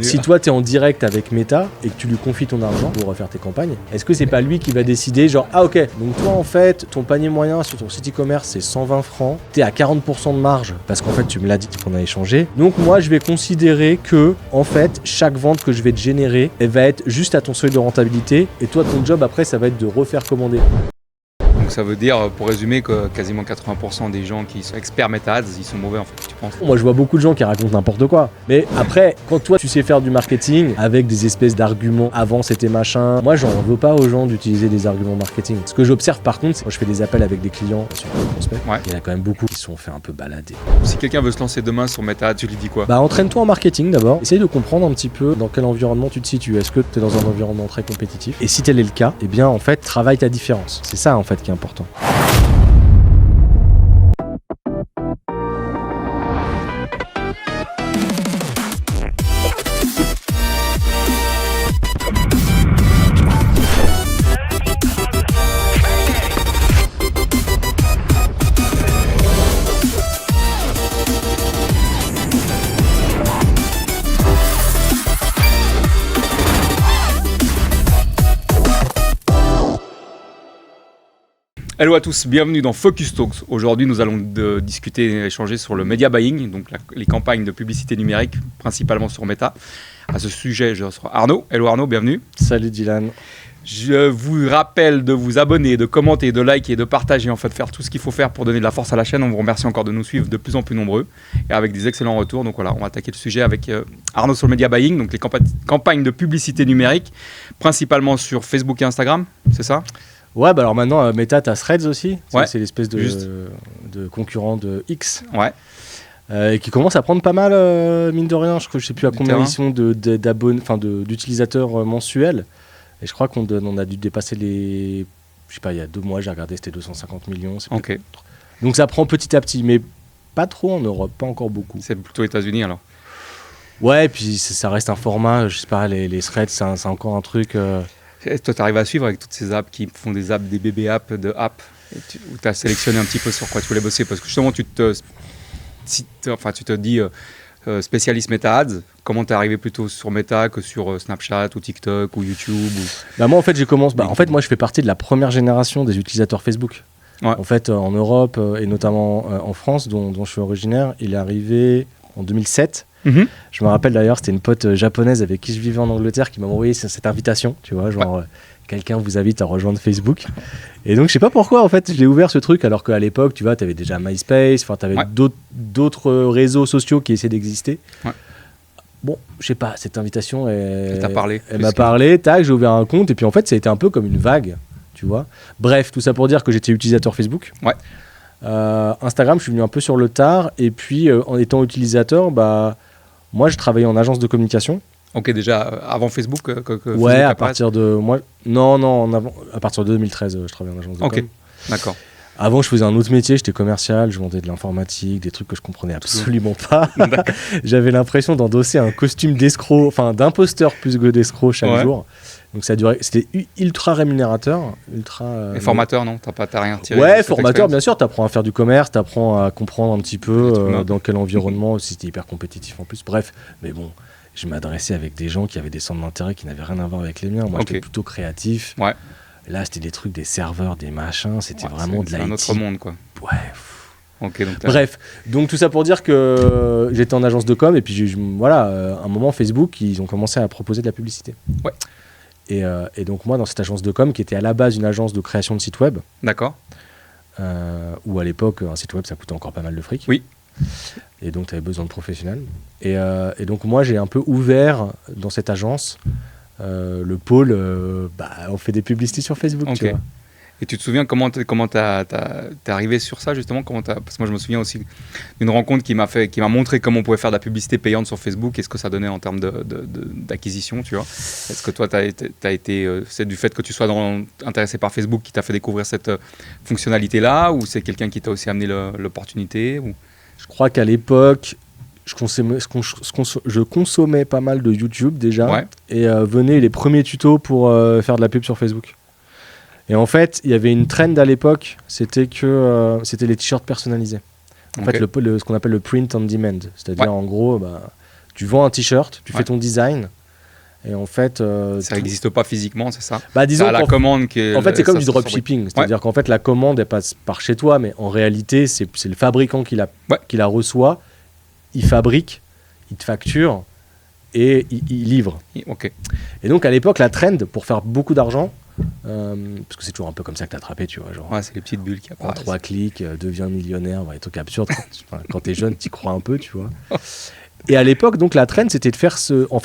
Si toi t'es en direct avec Meta et que tu lui confies ton argent pour refaire tes campagnes, est-ce que c'est pas lui qui va décider genre ah ok, donc toi en fait ton panier moyen sur ton site e-commerce c'est 120 francs, t'es à 40% de marge parce qu'en fait tu me l'as dit qu'on a échangé, donc moi je vais considérer que en fait chaque vente que je vais te générer elle va être juste à ton seuil de rentabilité et toi ton job après ça va être de refaire commander. Donc ça veut dire, pour résumer, que quasiment 80% des gens qui sont experts Meta Ads, ils sont mauvais en fait, tu penses? Moi je vois beaucoup de gens qui racontent n'importe quoi. Mais après, quand toi tu sais faire du marketing avec des espèces d'arguments, avant c'était machin, moi j'en veux pas aux gens d'utiliser des arguments marketing. Ce que j'observe par contre, c'est quand je fais des appels avec des clients sur des prospects, il y en a quand même beaucoup qui se sont fait un peu balader. Si quelqu'un veut se lancer demain sur Meta Ads, tu lui dis quoi? Bah entraîne-toi en marketing d'abord, essaye de comprendre un petit peu dans quel environnement tu te situes. Est-ce que tu es dans un environnement très compétitif? Et si tel est le cas, eh bien en fait travaille ta différence. C'est ça en fait qui est important. Hello à tous, bienvenue dans Focus Talks. Aujourd'hui, nous allons discuter et échanger sur le media buying, donc les campagnes de publicité numérique, principalement sur Meta. À ce sujet, je reçois Arnaud. Hello Arnaud, bienvenue. Salut Dylan. Je vous rappelle de vous abonner, de commenter, de liker, de partager, en fait, faire tout ce qu'il faut faire pour donner de la force à la chaîne. On vous remercie encore de nous suivre de plus en plus nombreux et avec des excellents retours. Donc voilà, on va attaquer le sujet avec Arnaud sur le media buying, donc les campagnes de publicité numérique, principalement sur Facebook et Instagram, c'est ça ? Ouais, bah alors maintenant, Meta, t'as Threads aussi. Ouais, c'est l'espèce de concurrent de X. Ouais. Et qui commence à prendre pas mal, mine de rien. Je sais plus à combien ils sont d'utilisateurs mensuels. Et je crois qu'on a dû dépasser les... Je sais pas, il y a 2 mois, j'ai regardé, c'était 250 millions. Ok. Donc ça prend petit à petit, mais pas trop en Europe, pas encore beaucoup. C'est plutôt États-Unis alors. Ouais, et puis ça reste un format, je sais pas, les Threads, c'est encore un truc... Toi, tu arrives à suivre avec toutes ces apps qui font des apps, des bébés apps, de apps, où tu as sélectionné un petit peu sur quoi tu voulais bosser. Parce que justement, tu te dis spécialiste Meta Ads. Comment tu es arrivé plutôt sur Meta que sur Snapchat ou TikTok ou YouTube Bah moi, en fait, moi, je fais partie de la première génération des utilisateurs Facebook. Ouais. En fait, en Europe et notamment en France, dont je suis originaire, il est arrivé en 2007. Je me rappelle d'ailleurs, c'était une pote japonaise avec qui je vivais en Angleterre qui m'a envoyé cette invitation, tu vois, genre quelqu'un vous invite à rejoindre Facebook. Et donc je sais pas pourquoi en fait je l'ai ouvert ce truc alors qu'à l'époque, tu vois, t'avais déjà MySpace, enfin t'avais d'autres réseaux sociaux qui essaient d'exister. Ouais. Bon, je sais pas, cette invitation, elle m'a parlé, tac, j'ai ouvert un compte et puis en fait ça a été un peu comme une vague, tu vois. Bref, tout ça pour dire que j'étais utilisateur Facebook. Ouais. Instagram, je suis venu un peu sur le tard et puis en étant utilisateur, bah moi, je travaillais en agence de communication. Ok, déjà avant Facebook ouais, Facebook à partir de... à partir de 2013, je travaillais en agence de com. Ok, d'accord. Avant, je faisais un autre métier, j'étais commercial, je vendais de l'informatique, des trucs que je comprenais absolument pas. J'avais l'impression d'endosser un costume d'escroc, enfin d'imposteur plus que d'escroc chaque jour. Donc ça durait, c'était ultra rémunérateur, Et formateur, non? T'as rien retiré? Ouais, formateur, bien sûr, t'apprends à faire du commerce, t'apprends à comprendre un petit peu dans quel environnement, si c'était hyper compétitif en plus. Bref, mais bon, je m'adressais avec des gens qui avaient des centres d'intérêt qui n'avaient rien à voir avec les miens. Moi, j'étais plutôt créatif. Ouais. Là, c'était des trucs, des serveurs, des machins, c'était vraiment de l'IT. C'est un autre monde, quoi. Ouais. Okay, Bref, donc tout ça pour dire que j'étais en agence de com et puis à un moment Facebook, ils ont commencé à proposer de la publicité. Ouais. Et donc moi, dans cette agence de com, qui était à la base une agence de création de sites web. D'accord. Où à l'époque, un site web, ça coûtait encore pas mal de fric. Oui. Et donc, tu avais besoin de professionnels. Et donc moi, j'ai un peu ouvert dans cette agence le pôle, on fait des publicités sur Facebook, tu vois. Et tu te souviens comment t'es arrivé sur ça justement, parce que moi je me souviens aussi d'une rencontre qui m'a montré comment on pouvait faire de la publicité payante sur Facebook et ce que ça donnait en termes d'acquisition, tu vois. Est-ce que toi c'est du fait que tu sois intéressé par Facebook qui t'a fait découvrir cette fonctionnalité-là, ou c'est quelqu'un qui t'a aussi amené l'opportunité ou... Je crois qu'à l'époque, je consommais pas mal de YouTube déjà, et venaient les premiers tutos pour faire de la pub sur Facebook. Et en fait, il y avait une trend à l'époque, c'était les t-shirts personnalisés. En fait, ce qu'on appelle le print on demand. C'est-à-dire, en gros, Tu vends un t-shirt, tu fais ton design. Et en fait, ça n'existe pas physiquement, c'est ça? Disons à la commande qui est en fait, c'est comme du dropshipping. C'est-à-dire qu'en fait, la commande, elle passe par chez toi, mais en réalité, c'est le fabricant qui la reçoit, il fabrique, il te facture et il livre. Okay. Et donc, à l'époque, la trend, pour faire beaucoup d'argent, parce que c'est toujours un peu comme ça que t'as attrapé, tu vois. Genre, c'est les petites bulles qui apparaissent. En 3 clics, deviens millionnaire, des trucs absurdes. Quand t'es jeune, t'y crois un peu, tu vois. Et à l'époque, donc la trend, c'était de faire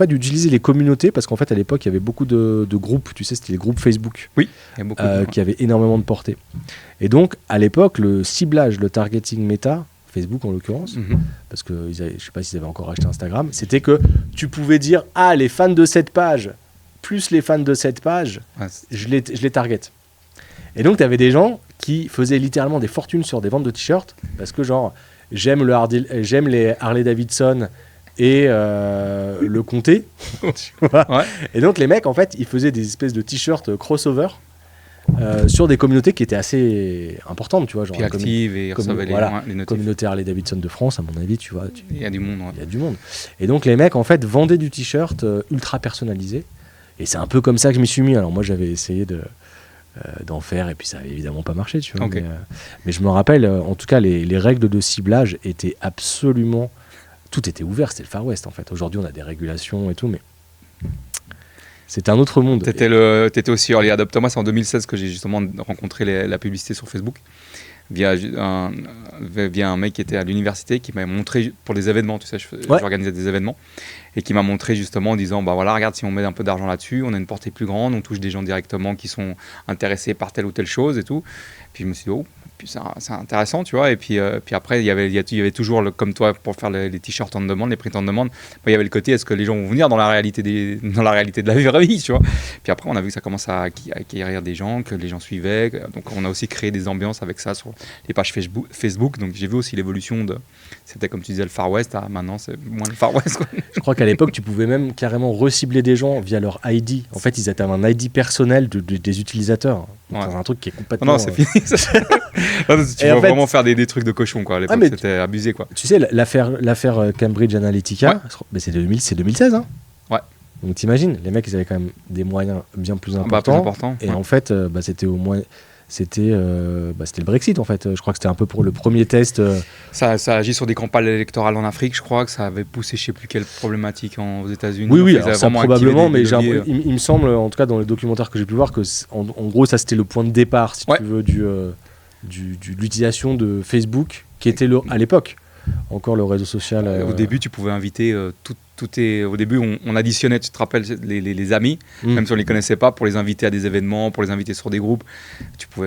d'utiliser les communautés, parce qu'en fait, à l'époque, il y avait beaucoup de groupes, tu sais, c'était les groupes Facebook, oui, il y a beaucoup qui avaient énormément de portée. Et donc, à l'époque, le ciblage, le targeting méta, Facebook en l'occurrence, parce que je sais pas s'ils avaient encore acheté Instagram, c'était que tu pouvais dire, les fans de cette page, plus les fans de cette page, je les target. Et donc, tu avais des gens qui faisaient littéralement des fortunes sur des ventes de t-shirts, parce que genre, j'aime les Harley Davidson et le comté. Tu vois. Et donc les mecs, en fait, ils faisaient des espèces de t-shirts crossover sur des communautés qui étaient assez importantes, tu vois, genre actives et recevaient les notifs. Communauté Harley Davidson de France, à mon avis, tu vois. Il y a du monde. Il y a du monde. Et donc les mecs, en fait, vendaient du t-shirt ultra personnalisé. Et c'est un peu comme ça que je m'y suis mis. Alors moi, j'avais essayé d'en faire et puis ça avait évidemment pas marché, tu vois. Okay. Mais je me rappelle, en tout cas, les règles de ciblage étaient absolument... Tout était ouvert, c'était le Far West en fait. Aujourd'hui, on a des régulations et tout, mais c'était un autre monde. T'étais aussi early adopter. Moi, c'est en 2016 que j'ai justement rencontré la publicité sur Facebook via un mec qui était à l'université qui m'a montré pour des événements, tu sais, j'organisais des événements et qui m'a montré justement en disant voilà, regarde, si on met un peu d'argent là-dessus, on a une portée plus grande, on touche des gens directement qui sont intéressés par telle ou telle chose et tout. Puis je me suis dit c'est intéressant, tu vois. Et puis après, il y avait toujours, comme toi, pour faire les t-shirts en demande, les prints en demande, il y avait le côté, est-ce que les gens vont venir dans la réalité de la vraie vie, tu vois. Puis après, on a vu que ça commençait à acquérir des gens, que les gens suivaient. Donc on a aussi créé des ambiances avec ça sur les pages Facebook. Donc j'ai vu aussi l'évolution c'était comme tu disais le Far West, maintenant c'est moins le Far West, quoi. Je crois qu'à l'époque, tu pouvais même carrément recibler des gens via leur ID. En fait, ils avaient un ID personnel des utilisateurs. C'est un truc qui est complètement... Non, c'est fini. Tu vas vraiment faire des trucs de cochon, quoi. À l'époque, c'était abusé, quoi. Tu sais, l'affaire Cambridge Analytica, c'est 2016, hein. Ouais. Donc t'imagines, les mecs, ils avaient quand même des moyens bien plus importants. Et en fait, c'était au moins... C'était le Brexit en fait. Je crois que c'était un peu pour le premier test. Ça agit sur des campagnes électorales en Afrique. Je crois que ça avait poussé je sais plus quelle problématique aux États-Unis. Oui, alors ça probablement, mais il me semble, en tout cas dans les documentaires que j'ai pu voir, que en gros ça c'était le point de départ, si tu veux, de l'utilisation de Facebook, qui était à l'époque encore le réseau social. Au début, tu pouvait inviter au début, on additionnait, tu te rappelles, les amis, même si on les connaissait pas, pour les inviter à des événements, pour les inviter sur des groupes.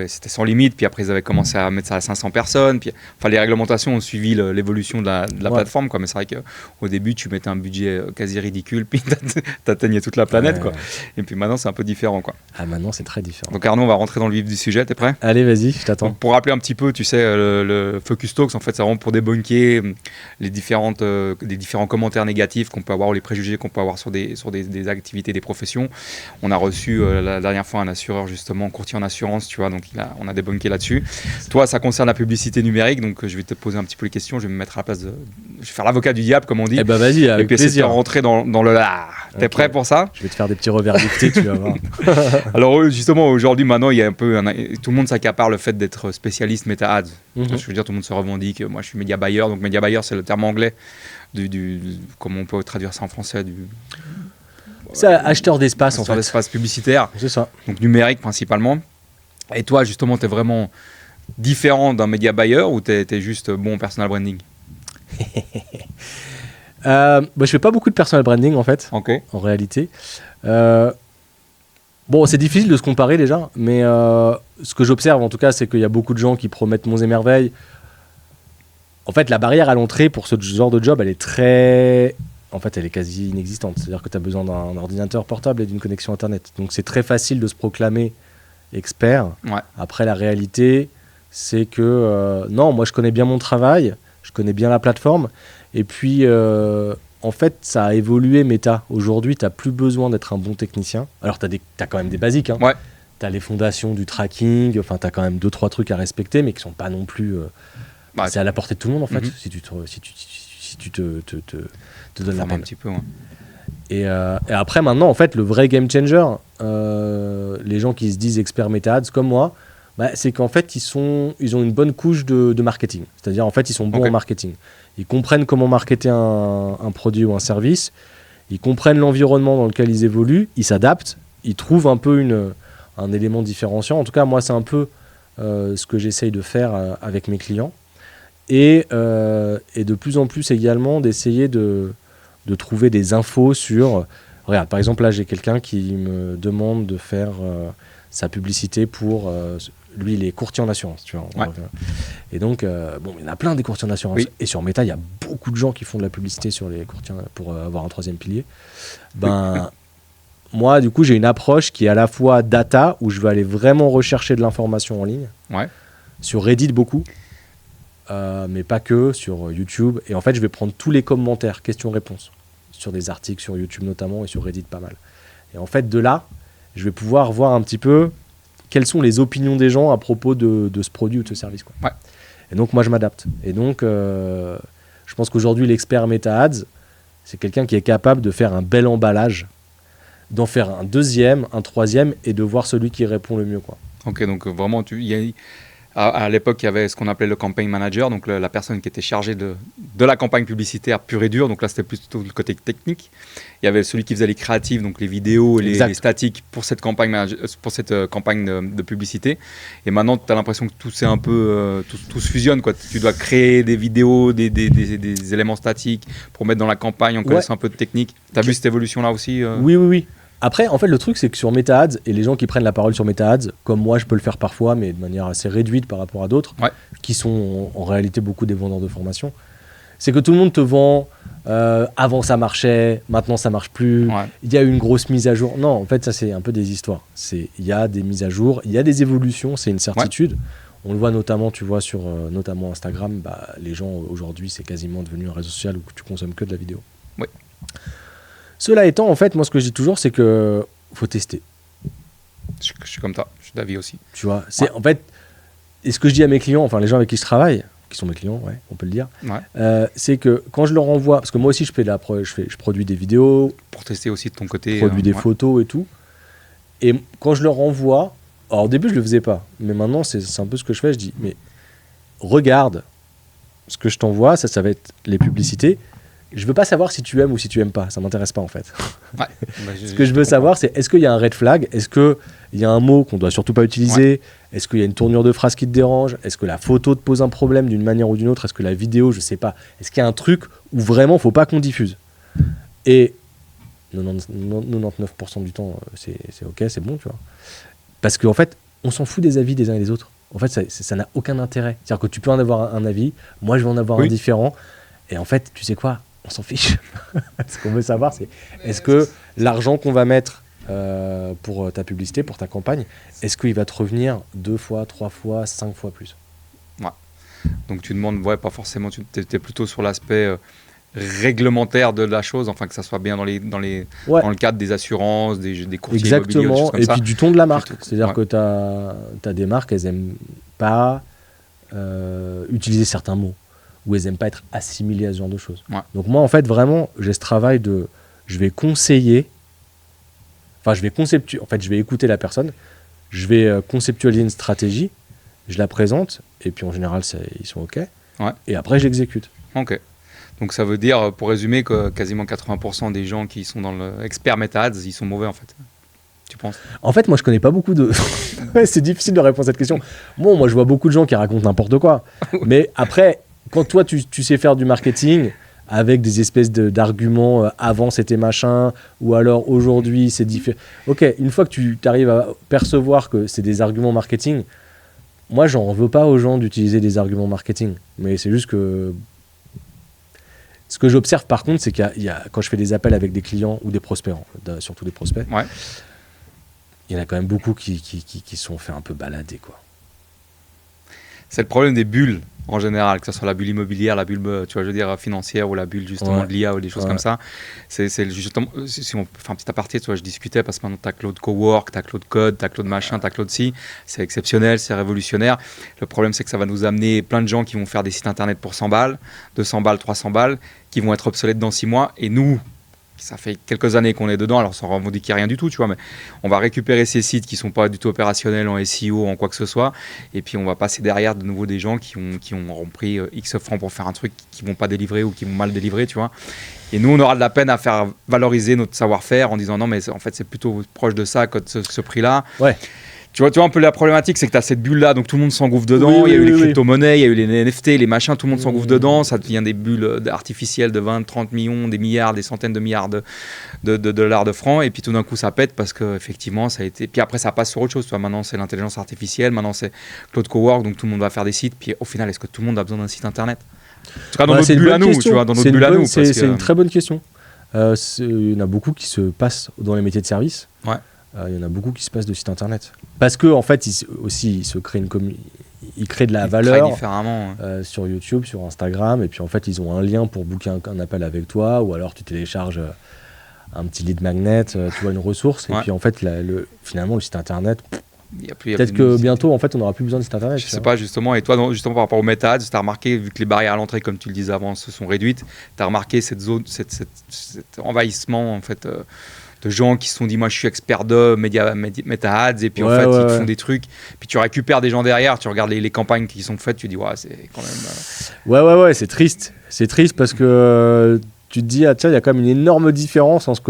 C'était sans limite. Puis après, ils avaient commencé à mettre ça à 500 personnes. Puis, les réglementations ont suivi l'évolution de la plateforme, quoi. Mais c'est vrai qu'au début, tu mettais un budget quasi ridicule, puis t'atteignais toute la planète, quoi. Et puis maintenant, c'est un peu différent, quoi. Maintenant, c'est très différent. Donc Arnaud, on va rentrer dans le vif du sujet. T'es prêt ? Allez, vas-y, je t'attends. Donc, pour rappeler un petit peu, tu sais, le Focus Talks, en fait, c'est vraiment pour débunker les différents commentaires négatifs qu'on peut avoir, ou les préjugés qu'on peut avoir sur des activités, des professions. On a reçu la dernière fois un assureur, justement, courtier en assurance, tu vois, donc on a débunké là-dessus. Toi, ça concerne la publicité numérique, donc je vais te poser un petit peu les questions, je vais me mettre à la place je vais faire l'avocat du diable, comme on dit. Eh ben vas-y, avec plaisir. Et puis essayer de rentrer dans le là. T'es prêt pour ça ? Je vais te faire des petits revers dictés, tu vas voir. Alors justement, aujourd'hui, maintenant, il y a un peu tout le monde s'accapare le fait d'être spécialiste Meta Ads. Je veux dire, tout le monde se revendique. Moi, je suis média buyer, donc média buyer, c'est le terme anglais comment on peut traduire ça en français c'est acheteur d'espace, en fait. D'espace publicitaire. C'est ça. Donc numérique principalement. Et toi, justement, tu es vraiment différent d'un média buyer ou tu es juste bon personal branding ? Je fais pas beaucoup de personal branding, en fait, en réalité. C'est difficile de se comparer déjà, mais ce que j'observe, en tout cas, c'est qu'il y a beaucoup de gens qui promettent monts et merveilles. En fait, la barrière à l'entrée pour ce genre de job, elle est quasi inexistante. C'est-à-dire que tu as besoin d'un ordinateur portable et d'une connexion Internet. Donc, c'est très facile de se proclamer expert. Ouais. Après, la réalité, c'est que non, moi, je connais bien mon travail, je connais bien la plateforme. Et puis, en fait, ça a évolué, Meta. Aujourd'hui, tu n'as plus besoin d'être un bon technicien. Alors, tu as quand même des basiques. Hein. Ouais. Tu as les fondations du tracking. Enfin, tu as quand même 2-3 trucs à respecter, mais qui ne sont pas non plus... c'est à la portée de tout le monde, en fait. si tu te donnes la peine. Un petit peu, ouais. Et après, maintenant, en fait, le vrai game changer, les gens qui se disent experts Meta Ads comme moi, c'est qu'en fait, ils ont une bonne couche de marketing. C'est-à-dire, en fait, ils sont bons en marketing. Ils comprennent comment marketer un produit ou un service. Ils comprennent l'environnement dans lequel ils évoluent. Ils s'adaptent. Ils trouvent un peu un élément différenciant. En tout cas, moi, c'est un peu ce que j'essaye de faire avec mes clients. Et de plus en plus également d'essayer de trouver des infos sur... Regarde, par exemple, là, j'ai quelqu'un qui me demande de faire sa publicité pour... lui, il est courtier en assurance, tu vois. Ouais. Et donc, il y en a plein des courtiers en assurance. Oui. Et sur Meta, il y a beaucoup de gens qui font de la publicité sur les courtiers pour avoir un troisième pilier. Moi, du coup, j'ai une approche qui est à la fois data, où je vais aller vraiment rechercher de l'information en ligne. Ouais. Sur Reddit, beaucoup. Mais pas que, sur YouTube. Et en fait, je vais prendre tous les commentaires, questions-réponses, sur des articles sur YouTube notamment, et sur Reddit pas mal. Et en fait, de là, je vais pouvoir voir un petit peu quelles sont les opinions des gens à propos de ce produit ou de ce service, quoi. Ouais. Et donc, moi, je m'adapte. Et donc, je pense qu'aujourd'hui, l'expert Meta Ads, c'est quelqu'un qui est capable de faire un bel emballage, d'en faire un deuxième, un troisième, et de voir celui qui répond le mieux, quoi. Ok, donc vraiment, à l'époque, il y avait ce qu'on appelait le campaign manager, donc la personne qui était chargée de la campagne publicitaire pure et dure. Donc là, c'était plutôt le côté technique. Il y avait celui qui faisait les créatives, donc les vidéos et les statiques pour cette campagne, de publicité. Et maintenant, tu as l'impression que tout c'est un peu, tout se fusionne, quoi. Tu dois créer des vidéos, des éléments statiques pour mettre dans la campagne en connaissant un peu de technique. Tu as vu cette évolution-là aussi Oui. Après, en fait, le truc, c'est que sur Meta Ads, et les gens qui prennent la parole sur Meta Ads, comme moi, je peux le faire parfois, mais de manière assez réduite par rapport à d'autres, qui sont en réalité beaucoup des vendeurs de formation, c'est que tout le monde te vend avant ça marchait, maintenant ça marche plus, il y a eu une grosse mise à jour. Non, en fait, ça, c'est un peu des histoires. Il y a des mises à jour, il y a des évolutions, c'est une certitude. Ouais. On le voit notamment, tu vois, sur notamment Instagram, les gens, aujourd'hui, c'est quasiment devenu un réseau social où tu consommes que de la vidéo. Oui. Cela étant, en fait, moi, ce que je dis toujours, c'est qu'il faut tester. Je suis comme ça, je suis d'avis aussi. Tu vois, en fait, et ce que je dis à mes clients, enfin les gens avec qui je travaille, qui sont mes clients, on peut le dire, c'est que quand je leur envoie, parce que moi aussi je produis des vidéos. Pour tester aussi de ton côté. Je produis des photos et tout. Et quand je leur envoie, alors au début je le faisais pas, mais maintenant c'est un peu ce que je fais, je dis, mais regarde ce que je t'envoie, ça va être les publicités. Je veux pas savoir si tu aimes ou si tu aimes pas, ça m'intéresse pas en fait. Ce que je veux savoir, c'est est-ce qu'il y a un red flag, est-ce qu'il y a un mot qu'on doit surtout pas utiliser, est-ce qu'il y a une tournure de phrase qui te dérange, est-ce que la photo te pose un problème d'une manière ou d'une autre, est-ce que la vidéo, je sais pas, est-ce qu'il y a un truc où vraiment faut pas qu'on diffuse. Et 99% du temps, c'est ok, c'est bon, tu vois. Parce qu'en fait, on s'en fout des avis des uns et des autres. En fait, ça n'a aucun intérêt. C'est-à-dire que tu peux en avoir un avis, moi je vais en avoir un différent, et en fait, tu sais quoi, on s'en fiche. Ce qu'on veut savoir, c'est est-ce que l'argent qu'on va mettre pour ta publicité, pour ta campagne, est-ce qu'il va te revenir 2 fois, 3 fois, 5 fois plus ? Ouais. Donc tu demandes, pas forcément, tu es plutôt sur l'aspect réglementaire de la chose, enfin que ça soit bien dans le cadre des assurances, des courtiers immobiliers, des choses comme ça. Et puis du ton de la marque. C'est-à-dire que tu as des marques, elles n'aiment pas utiliser certains mots, ou elles n'aiment pas être assimilées à ce genre de choses. Ouais. Donc moi, en fait, vraiment, j'ai ce travail de... Je vais conseiller... Enfin, je vais écouter la personne, je vais conceptualiser une stratégie, je la présente, et puis en général, ils sont OK. Ouais. Et après, j'exécute. OK. Donc ça veut dire, pour résumer, que quasiment 80% des gens qui sont dans l'expert Meta Ads, ils sont mauvais, en fait. Tu penses ? En fait, moi, je connais pas beaucoup de... C'est difficile de répondre à cette question. Bon, moi, je vois beaucoup de gens qui racontent n'importe quoi. Mais après... Quand toi, tu sais faire du marketing avec des espèces d'arguments, avant c'était machin, ou alors aujourd'hui c'est différent. Ok, une fois que tu arrives à percevoir que c'est des arguments marketing, moi, j'en veux pas aux gens d'utiliser des arguments marketing. Mais c'est juste que... Ce que j'observe par contre, c'est qu'il y a, quand je fais des appels avec des clients ou des prospects, surtout des prospects, il y en a quand même beaucoup qui sont fait un peu balader, quoi. C'est le problème des bulles en général, que ce soit la bulle immobilière, la bulle, tu vois, je veux dire, financière, ou la bulle justement de l'IA ou des choses comme ça. C'est justement, si on fait un petit aparté, tu vois, je discutais parce que maintenant tu as Claude Cowork, tu as Claude Code, tu as Claude Machin, tu as Claude Si. C'est exceptionnel, c'est révolutionnaire. Le problème, c'est que ça va nous amener plein de gens qui vont faire des sites internet pour 100 balles, 200 balles, 300 balles, qui vont être obsolètes dans 6 mois. Et nous, ça fait quelques années qu'on est dedans, alors sans revendiquer rien du tout, tu vois, mais on va récupérer ces sites qui ne sont pas du tout opérationnels en SEO, en quoi que ce soit, et puis on va passer derrière de nouveau des gens qui ont pris X francs pour faire un truc qui ne vont pas délivrer ou qui vont mal délivrer, tu vois. Et nous, on aura de la peine à faire valoriser notre savoir-faire en disant non, mais en fait, c'est plutôt proche de ça que de ce prix-là. Ouais. Tu vois un peu la problématique, c'est que tu as cette bulle-là, donc tout le monde s'engouffre dedans. Il y a eu les crypto-monnaies, il y a eu les NFT, les machins, tout le monde s'engouffre dedans. Ça devient des bulles artificielles de 20, 30 millions, des milliards, des centaines de milliards de dollars, de francs. Et puis tout d'un coup, ça pète parce qu'effectivement, ça a été. Puis après, ça passe sur autre chose. Tu vois, maintenant, c'est l'intelligence artificielle, maintenant, c'est Claude Cowork, donc tout le monde va faire des sites. Puis au final, est-ce que tout le monde a besoin d'un site internet ? En tout cas, dans notre bulle à nous, tu vois, dans notre bulle à nous. C'est une très bonne question. Il y en a beaucoup qui se passent dans les métiers de service. Ouais. Il y en a beaucoup qui se passent de site internet. Parce qu'en fait, ils créent de la valeur différemment, sur YouTube, sur Instagram. Et puis en fait, ils ont un lien pour booker un appel avec toi. Ou alors tu télécharges un petit lead magnet, tu vois, une ressource. Et puis en fait, finalement, le site internet... Peut-être que bientôt, en fait, on n'aura plus besoin de site internet. Je sais pas, justement. Et toi, justement, par rapport au meta-ads, tu as remarqué, vu que les barrières à l'entrée, comme tu le disais avant, se sont réduites, tu as remarqué cette zone, cet envahissement, en fait... de gens qui se sont dit moi je suis expert de meta ads et puis en fait ils font des trucs puis tu récupères des gens derrière, tu regardes les campagnes qui sont faites, tu dis c'est quand même ouais c'est triste parce que tu te dis tiens, il y a quand même une énorme différence entre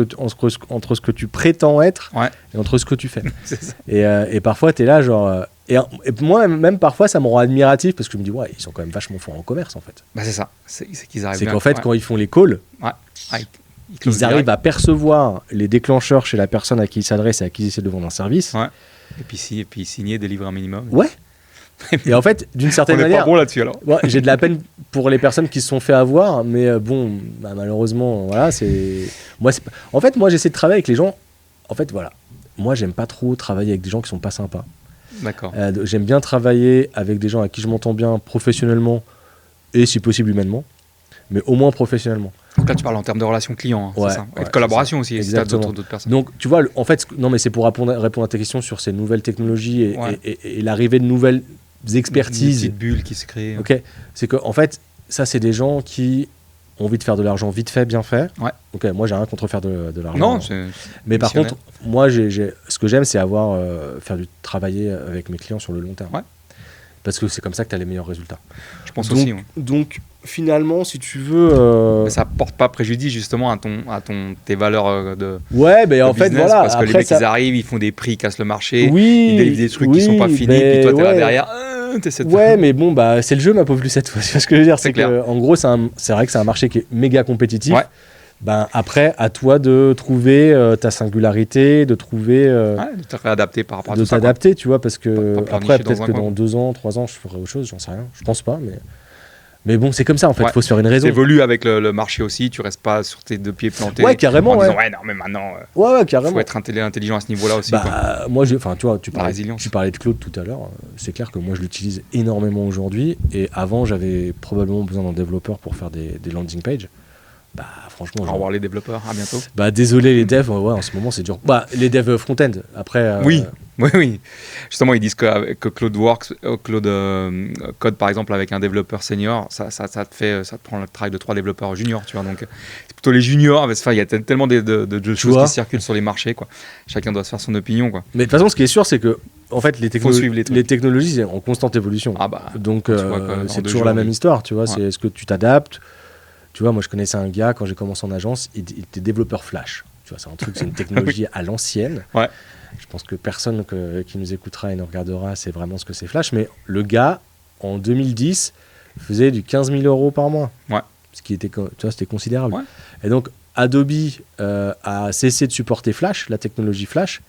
ce que tu prétends être et entre ce que tu fais. Et parfois tu es là genre et moi même parfois ça me rend admiratif parce que je me dis ils sont quand même vachement forts en commerce en fait. C'est ça, c'est qu'ils arrivent. C'est qu'en fait quand ils font les calls ils arrivent à percevoir les déclencheurs chez la personne à qui ils s'adressent et à qui ils essaient de vendre un service. Et puis signer, délivrer un minimum. Ouais. Et en fait, d'une certaine manière... On n'est pas bon là-dessus alors. J'ai de la peine pour les personnes qui se sont fait avoir, mais malheureusement, voilà, c'est... En fait, moi, j'essaie de travailler avec les gens... En fait, voilà. Moi, j'aime pas trop travailler avec des gens qui sont pas sympas. D'accord. J'aime bien travailler avec des gens avec qui je m'entends bien professionnellement et, si possible, humainement. Mais au moins professionnellement. Donc là, tu parles en termes de relations clients, c'est ça. Et de collaboration aussi, exactement. D'autres personnes. Donc, tu vois, en fait, non, mais c'est pour répondre à tes questions sur ces nouvelles technologies et l'arrivée de nouvelles expertises. Une petite bulle qui se crée. Ok. C'est qu'en fait, ça, c'est des gens qui ont envie de faire de l'argent vite fait, bien fait. Ouais. Ok, moi, j'ai rien contre faire de l'argent. Non, mais par contre, moi, ce que j'aime, c'est travailler avec mes clients sur le long terme. Ouais. Parce que c'est comme ça que tu as les meilleurs résultats. Je pense aussi. Donc, finalement, si tu veux... Mais ça porte pas préjudice justement à tes valeurs de en fait, business, voilà. Parce que les mecs, ils arrivent, ils font des prix, ils cassent le marché, ils délivrent des trucs qui sont pas finis, puis toi, t'es là derrière... mais bon, c'est le jeu, ma pauvre Lucette. Tu vois ce que je veux dire, c'est que, en gros, c'est vrai que c'est un marché qui est méga compétitif. Ouais. Après, à toi de trouver ta singularité, de trouver... de te réadapter par rapport à tout ça. De t'adapter, tu vois, parce que après, peut-être que dans 2 ans, 3 ans, je ferai autre chose, j'en sais rien. Je pense pas, mais bon, c'est comme ça, en fait, il faut se faire une raison. Tu évolues avec le marché aussi, tu restes pas sur tes 2 pieds plantés. Ouais, carrément. En disant, non, mais maintenant, carrément. Faut être intelligent à ce niveau-là aussi. Moi, tu vois, tu parlais de Claude tout à l'heure. C'est clair que moi, je l'utilise énormément aujourd'hui. Et avant, j'avais probablement besoin d'un développeur pour faire des landing pages. Franchement, au revoir les développeurs, à bintôt. Désolé les devs, en ce moment c'est dur. Les devs front-end, après... Oui. Justement, ils disent que Claude Works, Claude Code par exemple avec un développeur senior, ça te prend le travail de 3 développeurs juniors, tu vois. Donc c'est plutôt les juniors. Il y a tellement de choses qui circulent sur les marchés, quoi. Chacun doit se faire son opinion, quoi. Mais de toute façon, ce qui est sûr, c'est que en fait, les technologies, c'est en constante évolution. Donc c'est toujours la même histoire, tu vois. C'est est-ce que tu t'adaptes. Tu vois, moi, je connaissais un gars, quand j'ai commencé en agence, il était développeur Flash. Tu vois, c'est une technologie à l'ancienne. Ouais. Je pense que personne qui nous écoutera et nous regardera sait vraiment ce que c'est Flash. Mais le gars, en 2010, faisait du 15 000 € par mois. Ouais. Ce qui était, tu vois, c'était considérable. Ouais. Et donc, Adobe a cessé de supporter Flash, la technologie Flash.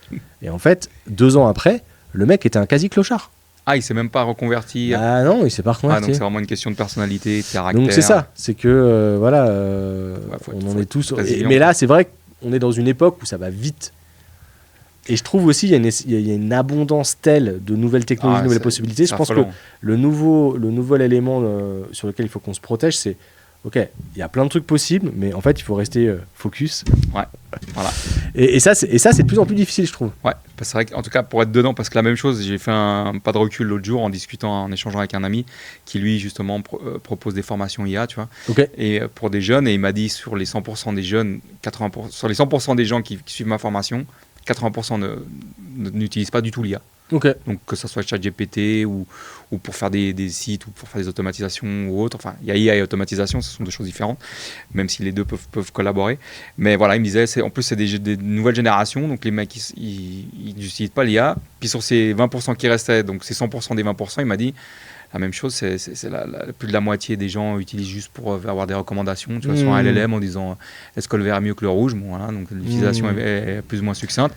Et en fait, 2 ans après, le mec était un quasi-clochard. Il s'est même pas reconverti. Non, il s'est pas reconverti. Donc c'est vraiment une question de personnalité, de caractère. Donc c'est ça, c'est que on en est tous. Mais là, c'est vrai qu'on est dans une époque où ça va vite. Et je trouve aussi il y a une abondance telle de nouvelles technologies, de nouvelles possibilités. Je pense que le nouvel élément sur lequel il faut qu'on se protège, c'est ok, il y a plein de trucs possibles, mais en fait, il faut rester focus. Ouais, voilà. Et ça, c'est de plus en plus difficile, je trouve. Ouais, c'est vrai qu'en tout cas, pour être dedans, parce que la même chose, j'ai fait un pas de recul l'autre jour en échangeant avec un ami qui, lui, justement, propose des formations IA, tu vois. Okay. Et pour des jeunes, et il m'a dit sur les 100% des jeunes, sur les 100% des gens qui suivent ma formation, 80% n'utilisent pas du tout l'IA. Okay. Donc que ce soit ChatGPT ou pour faire des sites ou pour faire des automatisations ou autre. Enfin, il y a IA et automatisation, ce sont deux choses différentes, même si les deux peuvent collaborer. Mais voilà, il me disait, en plus, c'est des nouvelles générations, donc les mecs, ils n'utilisent pas l'IA. Puis sur ces 20% qui restaient, donc ces 100% des 20%, il m'a dit, la même chose, c'est plus de la moitié des gens utilisent juste pour avoir des recommandations, tu vois, sur un LLM en disant est-ce que le vert est mieux que le rouge, bon, voilà, donc l'utilisation est plus ou moins succincte.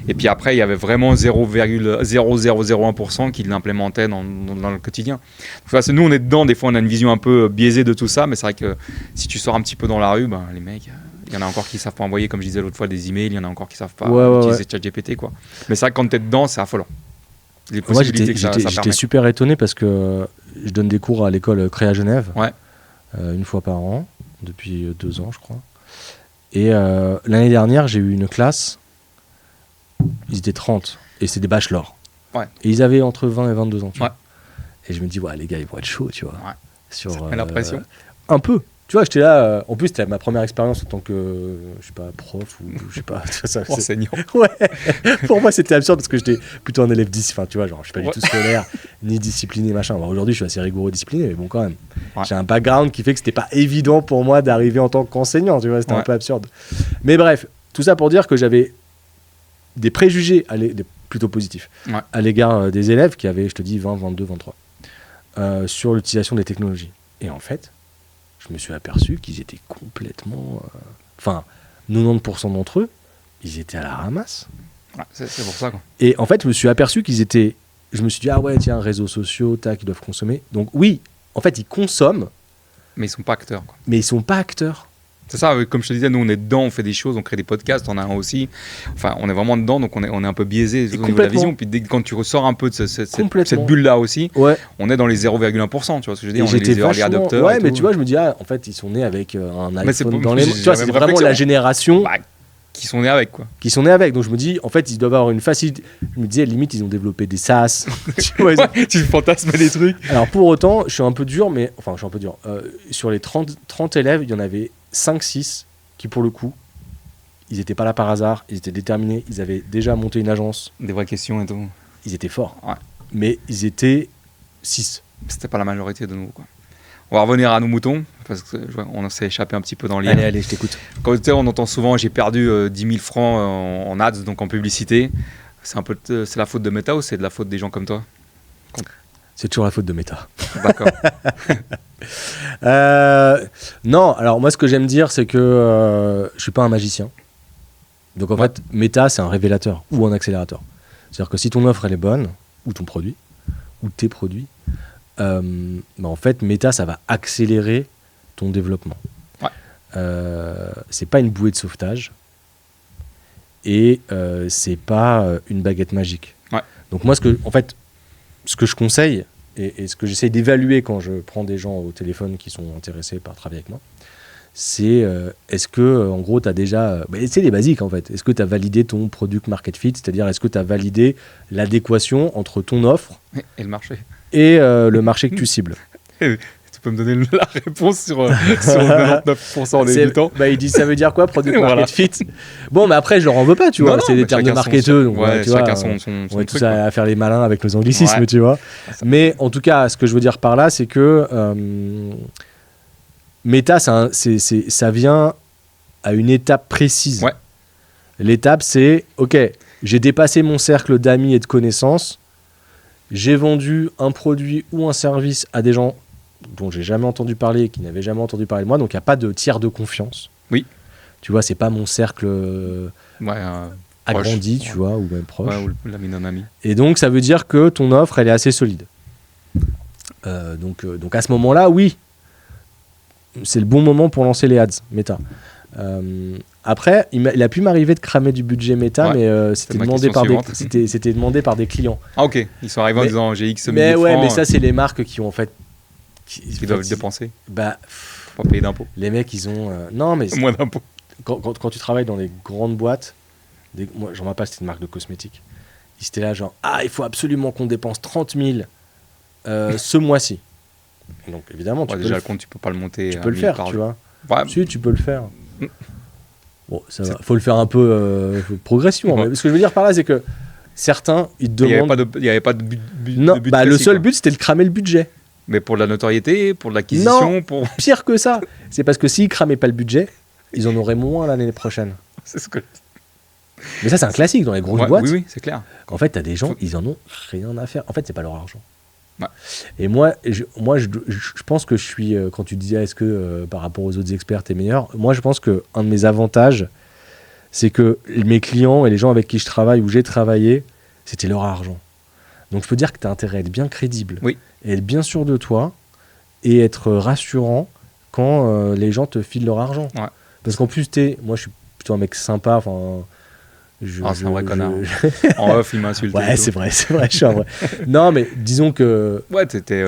Et puis après, il y avait vraiment 0,0001% qui l'implémentaient dans le quotidien. Donc, nous, on est dedans, des fois, on a une vision un peu biaisée de tout ça, mais c'est vrai que si tu sors un petit peu dans la rue, ben, les mecs, il y en a encore qui ne savent pas envoyer, comme je disais l'autre fois, des emails, il y en a encore qui ne savent pas utiliser ChatGPT, quoi. Mais c'est vrai que quand tu es dedans, c'est affolant. Moi, j'étais super étonné parce que je donne des cours à l'école Créa Genève, une fois par an, depuis 2 ans, je crois. Et l'année dernière, j'ai eu une classe, ils étaient 30, et c'est des bachelors. Ouais. Et ils avaient entre 20 et 22 ans. Tu vois. Ouais. Et je me dis, les gars, ils vont être chauds, tu vois. Ouais. Sur, ça met la pression. Un peu. Tu vois, j'étais là. En plus, c'était ma première expérience en tant que, je sais pas, prof ou je sais pas. Enseignant. Ouais. Pour moi, c'était absurde parce que j'étais plutôt un élève enfin, tu vois, genre, je suis pas du tout scolaire, ni discipliné, machin. Bon, aujourd'hui, je suis assez rigoureux, discipliné, mais bon, quand même. Ouais. J'ai un background qui fait que c'était pas évident pour moi d'arriver en tant qu'enseignant, tu vois, c'était un peu absurde. Mais bref, tout ça pour dire que j'avais des préjugés, plutôt positifs, à l'égard des élèves qui avaient, je te dis, 20, 22, 23, sur l'utilisation des technologies. Et en fait, je me suis aperçu qu'ils étaient complètement... 90% d'entre eux, ils étaient à la ramasse. Ouais, c'est pour ça, quoi. Et en fait, je me suis aperçu qu'ils étaient... Je me suis dit, tiens, réseaux sociaux, ils doivent consommer. Donc oui, en fait, ils consomment. Mais ils sont pas acteurs, quoi. Mais ils sont pas acteurs. C'est ça, comme je te disais, nous, on est dedans, on fait des choses, on crée des podcasts, on a un aussi. Enfin, on est vraiment dedans, donc on est un peu biaisé au niveau de la vision. Puis quand tu ressors un peu de cette bulle-là aussi, on est dans les 0,1%, tu vois ce que je veux dire. On est les early adopteurs. Ouais, mais tu vois, je me dis, en fait, ils sont nés avec un iPhone dans les mains. Tu vois, c'est vraiment la génération... qui sont nés avec, quoi. Qui sont nés avec. Donc je me dis, en fait, ils doivent avoir une facilité. Je me disais, limite, ils ont développé des SaaS. Tu fantasmes des trucs. Alors pour autant, je suis un peu dur, sur les 30 élèves, il y en avait 5-6 qui, pour le coup, ils n'étaient pas là par hasard, ils étaient déterminés, ils avaient déjà monté une agence. Des vraies questions et tout. Ils étaient forts. Ouais. Mais ils étaient 6. C'était pas la majorité de nous, quoi. On va revenir à nos moutons, parce qu'on s'est échappé un petit peu dans l'île. Allez, je t'écoute. Quand on entend souvent, j'ai perdu 10 000 francs en ads, donc en publicité. C'est la faute de Meta ou c'est de la faute des gens comme toi? C'est toujours la faute de Meta. D'accord. Non, alors moi, ce que j'aime dire, c'est que je suis pas un magicien. Donc en fait, Meta, c'est un révélateur ou un accélérateur. C'est-à-dire que si ton offre, elle est bonne, ou ton produit, ou tes produits, en fait, Meta, ça va accélérer ton développement. C'est pas une bouée de sauvetage et c'est pas une baguette magique. Donc moi, ce que je conseille et ce que j'essaye d'évaluer quand je prends des gens au téléphone qui sont intéressés par travailler avec moi, c'est est-ce que, en gros, tu as déjà... c'est les basiques, en fait. Est-ce que tu as validé ton product market fit? C'est-à-dire, est-ce que tu as validé l'adéquation entre ton offre et le marché et le marché que tu cibles? Tu peux me donner la réponse sur 99% des débutants? Il dit, ça veut dire quoi, product market fit? Bon, mais après, je leur en veux pas, tu vois. C'est des termes de marketeux. Donc, tu chacun vois, on est truc, tous à faire les malins avec nos anglicismes, tu vois. Mais en tout cas, ce que je veux dire par là, c'est que Meta, ça vient à une étape précise. L'étape, c'est, OK, j'ai dépassé mon cercle d'amis et de connaissances, j'ai vendu un produit ou un service à des gens dont j'ai jamais entendu parler, qui n'avaient jamais entendu parler de moi, donc il n'y a pas de tiers de confiance. Oui. Tu vois, c'est pas mon cercle agrandi, tu vois, ou même proche. Ou l'ami d'un ami. Et donc, ça veut dire que ton offre, elle est assez solide. Donc à ce moment-là, oui, c'est le bon moment pour lancer les ads, Meta. Après, il a pu m'arriver de cramer du budget méta, mais c'était demandé par des clients. Ah ok, ils sont arrivés en disant j'ai X milliers de francs. Mais ça, c'est les marques qui ont en fait... Qui doivent dépenser. Bah... Pas payer d'impôts. Les mecs, ils ont... non, mais... Moins d'impôts. Quand tu travailles dans des grandes boîtes, moi, j'en rappelle pas, c'était une marque de cosmétiques. Ils étaient là genre, il faut absolument qu'on dépense 30 000 ce mois-ci. Donc évidemment, déjà le compte, tu peux pas le monter. Tu peux le faire, tu vois. Ouais. Si, tu peux le faire. Bon, ça va. Faut le faire un peu progressivement. Mais ce que je veux dire par là, c'est que certains, ils te demandent... Il n'y avait pas de but non, le seul but, c'était de cramer le budget. Mais pour de la notoriété, pour de l'acquisition, non, pire que ça. C'est parce que s'ils cramaient pas le budget, ils en auraient moins l'année prochaine. C'est ce que... Mais ça, c'est un classique dans les grosses boîtes. Oui, c'est clair. En fait, tu as des gens, ils en ont rien à faire. En fait, c'est pas leur argent. Ouais. Et moi, je pense que je suis... quand tu disais, est-ce que par rapport aux autres experts, t'es meilleur, moi, je pense qu'un de mes avantages, c'est que mes clients et les gens avec qui je travaille, où j'ai travaillé, c'était leur argent. Donc, je peux dire que tu as intérêt à être bien crédible, et être bien sûr de toi, et être rassurant quand les gens te filent leur argent. Ouais. Parce qu'en plus, moi, je suis plutôt un mec sympa, enfin... c'est un vrai connard. En off, il m'a insulté. Ouais, c'est vrai, je suis un vrai. Non, mais disons que. Ouais, t'étais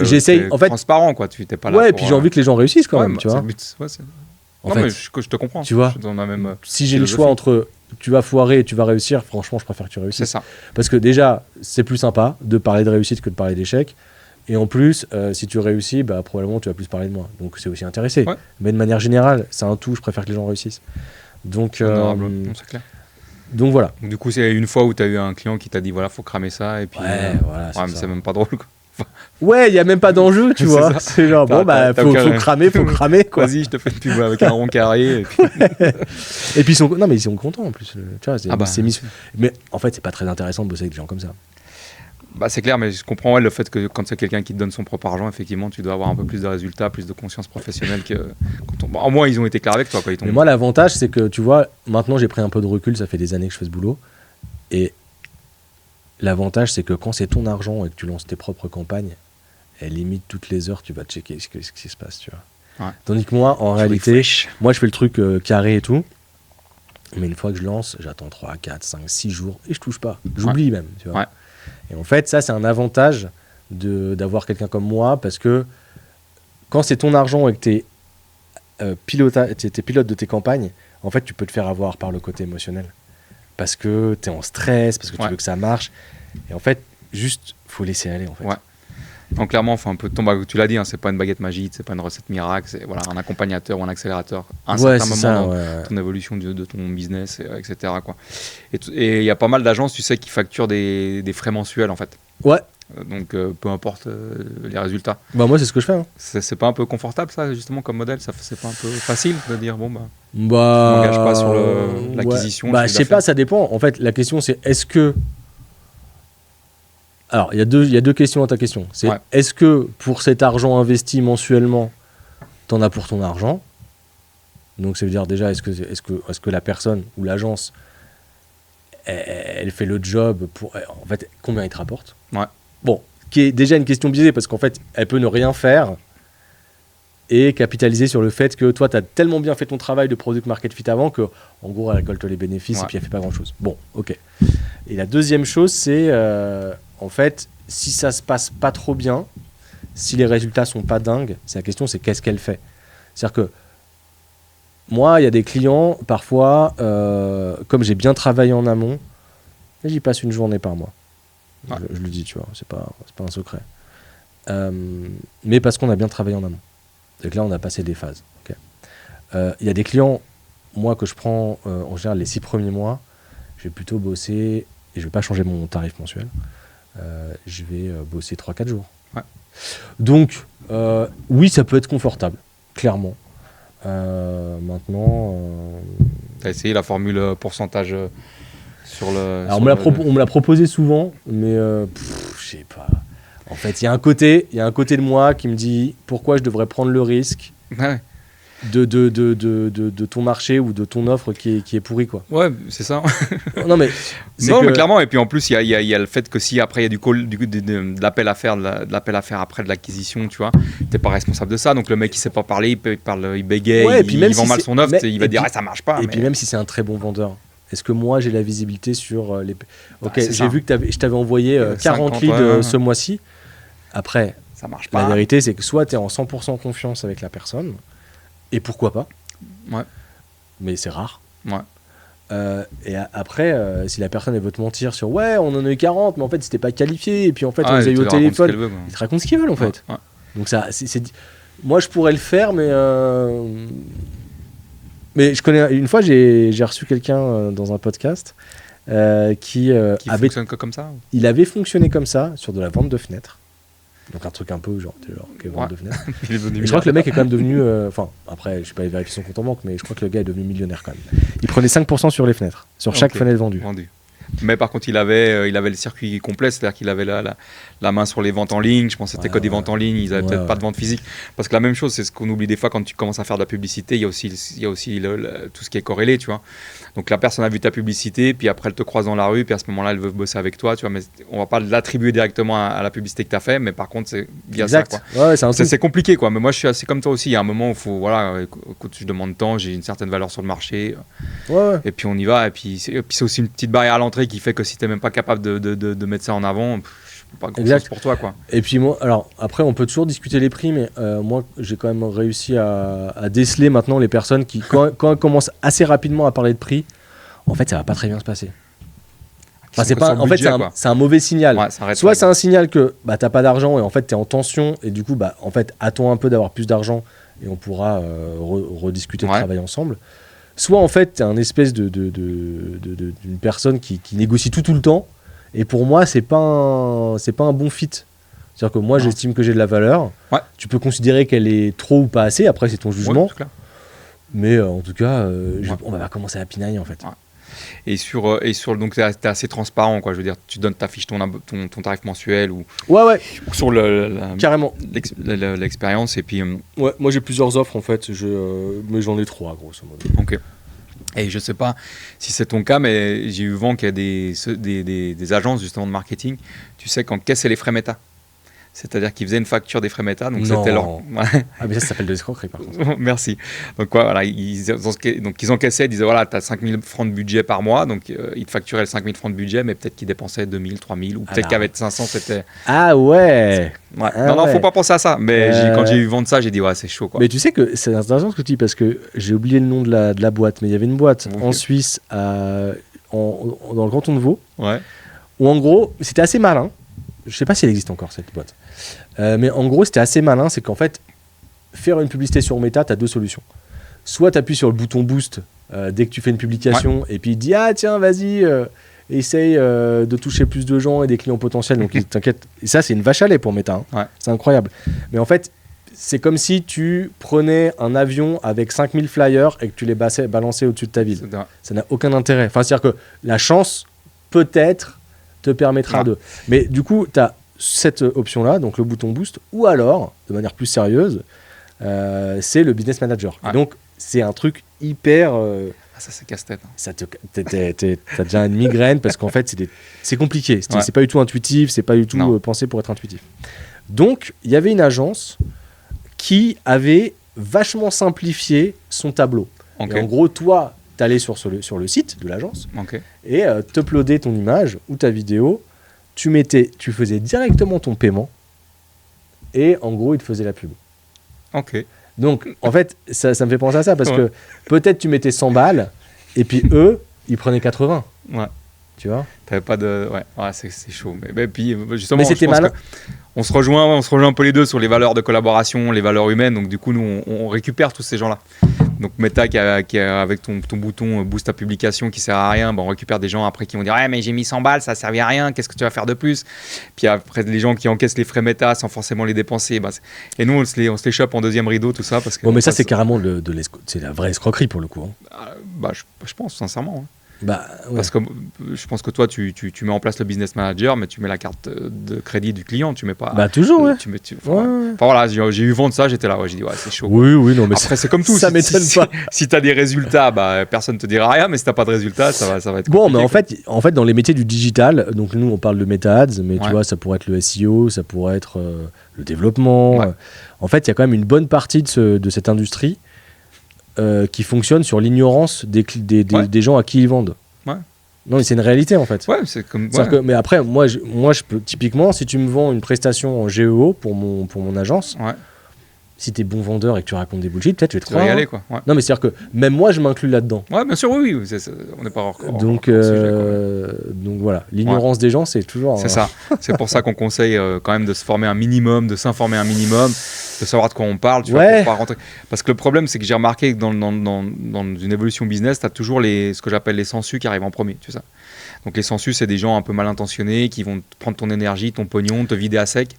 en fait, transparent, quoi. Tu t'es pas là. Ouais, et puis j'ai envie que les gens réussissent quand même, tu vois. Non, mais je te comprends. Tu vois, si j'ai le choix entre tu vas foirer et tu vas réussir, franchement, je préfère que tu réussisses. C'est ça. Parce que déjà, c'est plus sympa de parler de réussite que de parler d'échec. Et en plus, si tu réussis, probablement tu vas plus parler de moi. Donc c'est aussi intéressé. Ouais. Mais de manière générale, c'est un tout, je préfère que les gens réussissent. Donc. C'est clair. Donc voilà. Du coup, c'est une fois où tu as eu un client qui t'a dit voilà, faut cramer ça. Et puis, voilà, mais c'est même pas drôle, quoi. Ouais, il n'y a même pas d'enjeu, tu vois. C'est genre, faut cramer, quoi. Vas-y, je te fais une pub avec un rond carré. Et puis, et puis ils sont contents en plus. Tu vois, mais en fait, c'est pas très intéressant de bosser avec des gens comme ça. C'est clair, mais je comprends le fait que quand c'est quelqu'un qui te donne son propre argent, effectivement, tu dois avoir un peu plus de résultats, plus de conscience professionnelle que quand au moins, ils ont été clairs avec toi. Mais moi, l'avantage, c'est que, tu vois, maintenant, j'ai pris un peu de recul, ça fait des années que je fais ce boulot. Et l'avantage, c'est que quand c'est ton argent et que tu lances tes propres campagnes, limite toutes les heures, tu vas checker ce qui se passe, tu vois. Ouais. Tandis que moi, en réalité, moi, je fais le truc carré et tout. Mais une fois que je lance, j'attends 3, 4, 5, 6 jours et je touche pas. J'oublie même, tu vois. Ouais. Et en fait, ça, c'est un avantage d'avoir quelqu'un comme moi parce que quand c'est ton argent et que tu es pilote de tes campagnes, en fait, tu peux te faire avoir par le côté émotionnel. Parce que tu es en stress, parce que tu veux que ça marche. Et en fait, juste, faut laisser aller, en fait. Ouais. Donc clairement, faut un peu tu l'as dit, c'est pas une baguette magique, c'est pas une recette miracle, c'est un accompagnateur ou un accélérateur à un certain moment dans ton évolution de ton business, etc. Quoi. Et il y a pas mal d'agences, tu sais, qui facturent des frais mensuels en fait. Ouais. Donc peu importe les résultats. Moi, c'est ce que je fais. Hein. C'est pas un peu confortable ça, justement, comme modèle? C'est pas un peu facile de dire je m'engage pas sur l'acquisition. Je sais pas, ça dépend. En fait, la question c'est est-ce que. Alors, il y a deux questions à ta question. C'est est-ce que pour cet argent investi mensuellement, tu en as pour ton argent? Donc, ça veut dire déjà, est-ce que la personne ou l'agence, elle fait le job pour... En fait, combien il te rapporte? Ouais. Bon, qui est déjà une question biaisée parce qu'en fait, elle peut ne rien faire et capitaliser sur le fait que toi, tu as tellement bien fait ton travail de product market fit avant que, en gros, elle récolte les bénéfices et puis elle fait pas grand-chose. Bon, ok. Et la deuxième chose, c'est... en fait, si ça se passe pas trop bien, si les résultats sont pas dingues, la question c'est qu'est-ce qu'elle fait. C'est-à-dire que moi, il y a des clients, parfois, comme j'ai bien travaillé en amont, j'y passe une journée par mois. Ouais. Je le dis, tu vois, c'est pas un secret. Mais parce qu'on a bien travaillé en amont. Donc là, on a passé des phases. Il y a des clients, moi, que je prends en général les 6 premiers mois, je vais plutôt bosser et je vais pas changer mon tarif mensuel. Je vais bosser 3-4 jours. Ouais. Donc, oui, ça peut être confortable, clairement. Maintenant... Tu as essayé la formule pourcentage sur le... Alors, on me l'a proposé souvent, mais je sais pas. En fait, il y a un côté de moi qui me dit pourquoi je devrais prendre le risque de ton marché ou de ton offre qui est pourrie, quoi. Ouais, c'est ça. Non, mais clairement. Et puis en plus, il y a le fait que si après il y a de l'appel à faire, de l'appel à faire après de l'acquisition, tu vois, t'es pas responsable de ça. Donc le mec, il sait pas parler, il bégaye, il vend mal son offre, il va dire ça marche pas. Et puis même si c'est un très bon vendeur, est-ce que moi j'ai la visibilité sur les. Ok, j'ai vu que je t'avais envoyé 40 leads ce mois-ci. Après, ça marche pas. La vérité, c'est que soit tu es en 100% confiance avec la personne, et pourquoi pas. Ouais. Mais c'est rare. Ouais. Et après, si la personne elle veut te mentir sur ouais, on en a eu 40, mais en fait c'était pas qualifié, et puis en fait on les a eu au téléphone, ils te racontent ce qu'ils veulent en fait. Ouais. Donc ça, moi je pourrais le faire, mais je connais. Une fois, j'ai reçu quelqu'un dans un podcast qui avait fonctionne comme ça. Il avait fonctionné comme ça sur de la vente de fenêtres. Donc un truc un peu genre vente de fenêtres. Je crois que le mec est quand même devenu. Enfin, après, je sais pas vérifier son compte en banque, mais je crois que le gars est devenu millionnaire quand même. Il prenait 5% sur les fenêtres, sur chaque fenêtre vendue. Mais par contre, il avait le circuit complet, c'est-à-dire qu'il avait la main sur les ventes en ligne. Je pense que c'était que des ventes en ligne, ils n'avaient peut-être pas de vente physique. Parce que la même chose, c'est ce qu'on oublie des fois quand tu commences à faire de la publicité, il y a aussi tout ce qui est corrélé, tu vois. Donc la personne a vu ta publicité, puis après elle te croise dans la rue, puis à ce moment-là, elle veut bosser avec toi, tu vois. Mais on va pas l'attribuer directement à la publicité que tu as fait, mais par contre, c'est via ça, quoi. Ouais, c'est compliqué, quoi. Mais moi, je suis assez comme toi aussi. Il y a un moment où il faut, voilà, écoute, je demande tant, j'ai une certaine valeur sur le marché. Ouais. Et puis on y va. Et puis c'est aussi une petite barrière à l'entrée qui fait que si tu n'es même pas capable de mettre ça en avant, pas grand-chose pour toi, quoi. Et puis moi, alors après, on peut toujours discuter les prix, mais moi, j'ai quand même réussi à déceler maintenant les personnes qui, quand elles commencent assez rapidement à parler de prix, en fait, ça va pas très bien se passer. Enfin, c'est un mauvais signal. Ouais, soit c'est un signal que t'as pas d'argent et en fait t'es en tension et du coup en fait attends un peu d'avoir plus d'argent et on pourra rediscuter de travail ensemble. Soit en fait t'es un espèce d'une personne qui négocie tout le temps. Et pour moi, c'est pas un bon fit. C'est-à-dire que moi, j'estime que j'ai de la valeur. Ouais. Tu peux considérer qu'elle est trop ou pas assez. Après, c'est ton jugement. Ouais, mais en tout cas, on va commencer à pinailler en fait. Ouais. Et sur donc, tu es assez transparent, quoi. Je veux dire, tu t'affiches ton tarif mensuel ou sur carrément l'expérience. Et puis, ouais, moi, j'ai plusieurs offres en fait. Mais j'en ai 3, grosso modo. Ok. Et je ne sais pas si c'est ton cas, mais j'ai eu vent qu'il y a des agences justement de marketing, tu sais, qu'encaissaient les frais méta. C'est-à-dire qu'ils faisaient une facture des frais méta. Donc c'était leur... Ah, mais ça s'appelle de l'escroquerie par contre. Merci. Donc voilà, ils encaissaient, ils disaient voilà, tu as 5 000 francs de budget par mois, donc ils te facturaient le 5 000 francs de budget, mais peut-être qu'ils dépensaient 2 000, 3 000, ou peut-être qu'avec 500, c'était... Ah ouais, non, faut pas penser à ça. Mais quand j'ai eu vent de ça, j'ai dit ouais, c'est chaud, quoi. Mais tu sais que c'est intéressant ce que tu dis, parce que j'ai oublié le nom de la boîte, mais il y avait une boîte en Suisse, dans le canton de Vaud, où en gros, c'était assez malin. Je sais pas si elle existe encore cette boîte. Mais en gros, c'était assez malin, c'est qu'en fait, faire une publicité sur Meta, tu as 2 solutions. Soit tu appuies sur le bouton boost dès que tu fais une publication, et puis il dit ah tiens, vas-y, essaye de toucher plus de gens et des clients potentiels. Donc t'inquiète. Et ça, c'est une vache à lait pour Meta. Hein. C'est incroyable. Mais en fait, c'est comme si tu prenais un avion avec 5000 flyers et que tu les balançais au-dessus de ta ville. Ça n'a aucun intérêt. Enfin, c'est-à-dire que la chance, peut-être, te permettra de... Mais du coup, tu as cette option-là, donc le bouton boost, ou alors, de manière plus sérieuse, c'est le business manager. Et donc, c'est un truc hyper... ça, c'est casse-tête. T'as déjà une migraine parce qu'en fait, c'est compliqué. C'est pas du tout intuitif, c'est pas du tout pensé pour être intuitif. Donc, il y avait une agence qui avait vachement simplifié son tableau. Et en gros, toi, t'allais sur le site de l'agence et t'uploadais ton image ou ta vidéo, tu faisais directement ton paiement et en gros, il te faisait la pub. Donc, en fait, ça me fait penser à ça parce que peut-être tu mettais 100 balles et puis eux, ils prenaient 80. Tu vois ? T'avais pas de... c'est chaud. Mais puis, justement, c'était malin. On se rejoint un peu les deux sur les valeurs de collaboration, les valeurs humaines. Donc, du coup, nous, on récupère tous ces gens-là. Donc, Meta, qui a avec ton bouton boost ta publication qui sert à rien, on récupère des gens après qui vont dire ouais, mais j'ai mis 100 balles, ça ne servait à rien, qu'est-ce que tu vas faire de plus ? Puis après, les gens qui encaissent les frais Meta sans forcément les dépenser. Et nous, on se les chope en deuxième rideau, tout ça. Parce que mais ça, c'est carrément c'est la vraie escroquerie pour le coup. Hein. Je pense, sincèrement. Parce que je pense que toi, tu mets en place le business manager, mais tu mets la carte de crédit du client, tu mets pas. Toujours, ouais. Voilà, j'ai eu vent de ça, j'étais là, j'ai dit, c'est chaud. Oui, non, mais après, c'est comme tout. Ça m'étonne pas. Si tu as des résultats, personne te dira rien, mais si tu n'as pas de résultats, ça va être bon, compliqué. Mais en fait, dans les métiers du digital, donc nous, on parle de meta-ads, mais tu vois, ça pourrait être le SEO, ça pourrait être le développement. Ouais. En fait, il y a quand même une bonne partie de cette industrie qui fonctionne sur l'ignorance des gens à qui ils vendent. Ouais. Non, mais c'est une réalité en fait. Ouais, c'est comme. Mais après, moi, je peux typiquement, si tu me vends une prestation en GEO pour mon agence, si t'es bon vendeur et que tu racontes des bullshit, peut-être je vais te croire. Y aller, quoi. Ouais. Non, mais c'est-à-dire que même moi, je m'inclus là-dedans. Ouais, bien sûr, oui. On n'est pas hors donc voilà, l'ignorance des gens, c'est toujours. C'est ça. C'est pour ça qu'on conseille quand même de se former un minimum, de s'informer un minimum, de savoir de quoi on parle. Tu vois, pour pas rentrer. Parce que le problème, c'est que j'ai remarqué que dans une évolution business, t'as toujours ce que j'appelle les sensus qui arrivent en premier. Tu sais ça. Donc les sensus, c'est des gens un peu mal intentionnés qui vont prendre ton énergie, ton pognon, te vider à sec.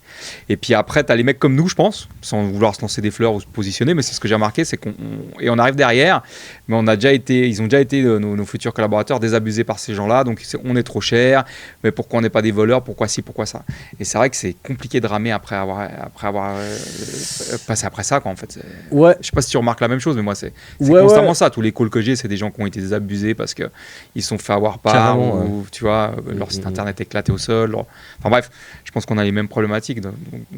Et puis après, tu as les mecs comme nous, je pense, sans vouloir se lancer des fleurs ou se positionner, mais c'est ce que j'ai remarqué, c'est on arrive derrière, mais ils ont déjà été nos futurs collaborateurs désabusés par ces gens-là, donc on est trop cher, mais pourquoi on n'est pas des voleurs, pourquoi ci, pourquoi ça. Et c'est vrai que c'est compliqué de ramer après avoir passé après ça, quoi, en fait. Ouais. Je sais pas si tu remarques la même chose, mais moi, c'est constamment ça. Tous les calls que j'ai, c'est des gens qui ont été désabusés parce qu'ils se sont fait avoir par tu vois, leur site internet éclaté au sol. Enfin bref, je pense qu'on a les mêmes problématiques. Donc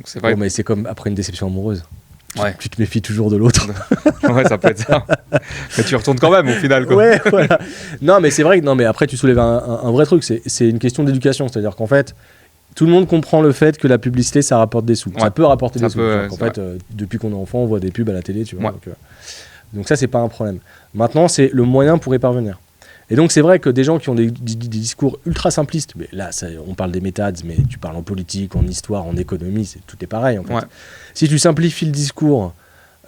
c'est vrai. Mais c'est comme après une déception amoureuse. Ouais. Tu te méfies toujours de l'autre. Ouais, ça peut être ça. Mais tu retournes quand même au final, quoi. Ouais, voilà. Non, mais c'est vrai que mais après tu soulèves un vrai truc. C'est une question d'éducation. C'est-à-dire qu'en fait, tout le monde comprend le fait que la publicité, ça rapporte des sous. Ouais. Ça peut rapporter des sous. En fait, depuis qu'on est enfant, on voit des pubs à la télé, tu vois. Ouais. Donc ça, c'est pas un problème. Maintenant, c'est le moyen pour y parvenir. Et donc c'est vrai que des gens qui ont des discours ultra simplistes, mais là on parle des méthodes, mais tu parles en politique, en histoire, en économie, tout est pareil en fait. Ouais. Si tu simplifies le discours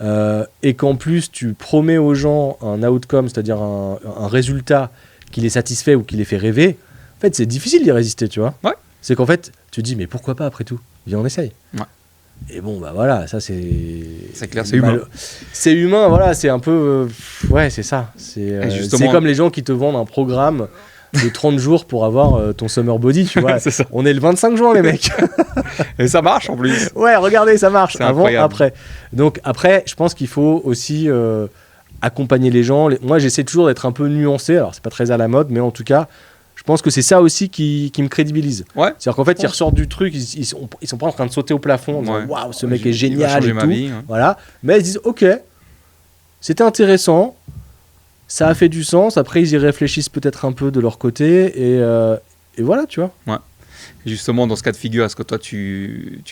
et qu'en plus tu promets aux gens un outcome, c'est-à-dire un résultat qui les satisfait ou qui les fait rêver, en fait c'est difficile d'y résister, tu vois. Ouais. C'est qu'en fait tu te dis mais pourquoi pas après tout, viens on essaye. Ouais. Et bon, voilà, ça c'est. C'est clair, c'est humain. C'est humain, voilà, c'est un peu. Ouais, c'est ça. C'est comme les gens qui te vendent un programme de 30 jours pour avoir ton summer body, tu vois. C'est ça. On est le 25 juin, les mecs. Et ça marche en plus. Ouais, regardez, ça marche. C'est avant, incroyable. Après. Donc, après, je pense qu'il faut aussi accompagner les gens. Moi, j'essaie toujours d'être un peu nuancé. Alors, c'est pas très à la mode, mais en tout cas. Je pense que c'est ça aussi qui me crédibilise. Ouais. C'est-à-dire qu'en fait, ils ressortent du truc, ils sont pas en train de sauter au plafond en disant waouh, ce mec est génial et tout. Vie, hein. Voilà. Mais ils disent ok, c'était intéressant, ça a fait du sens. Après, ils y réfléchissent peut-être un peu de leur côté et voilà, tu vois. Ouais. Et justement, dans ce cas de figure, est-ce que toi, tu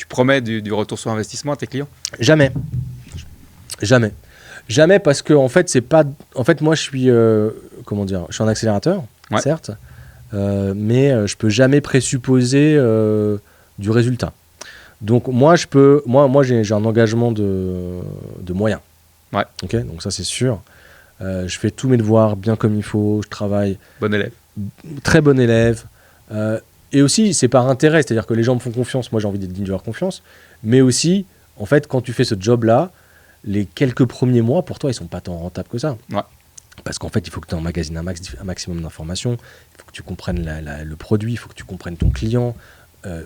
promets du retour sur investissement à tes clients ? Jamais. Jamais parce que en fait, c'est pas. En fait, moi, je suis comment dire, je suis un accélérateur. Ouais. Certes, mais je peux jamais présupposer du résultat. Donc moi j'ai un engagement de moyens. Ouais. Ok, donc ça c'est sûr. Je fais tous mes devoirs bien comme il faut. Je travaille. Bon élève. Très bon élève. Et aussi c'est par intérêt, c'est-à-dire que les gens me font confiance. Moi j'ai envie d'être digne de leur confiance. Mais aussi, en fait, quand tu fais ce job-là, les quelques premiers mois pour toi ils sont pas tant rentables que ça. Ouais. Parce qu'en fait, il faut que tu emmagasines un maximum d'informations, il faut que tu comprennes le produit, il faut que tu comprennes ton client,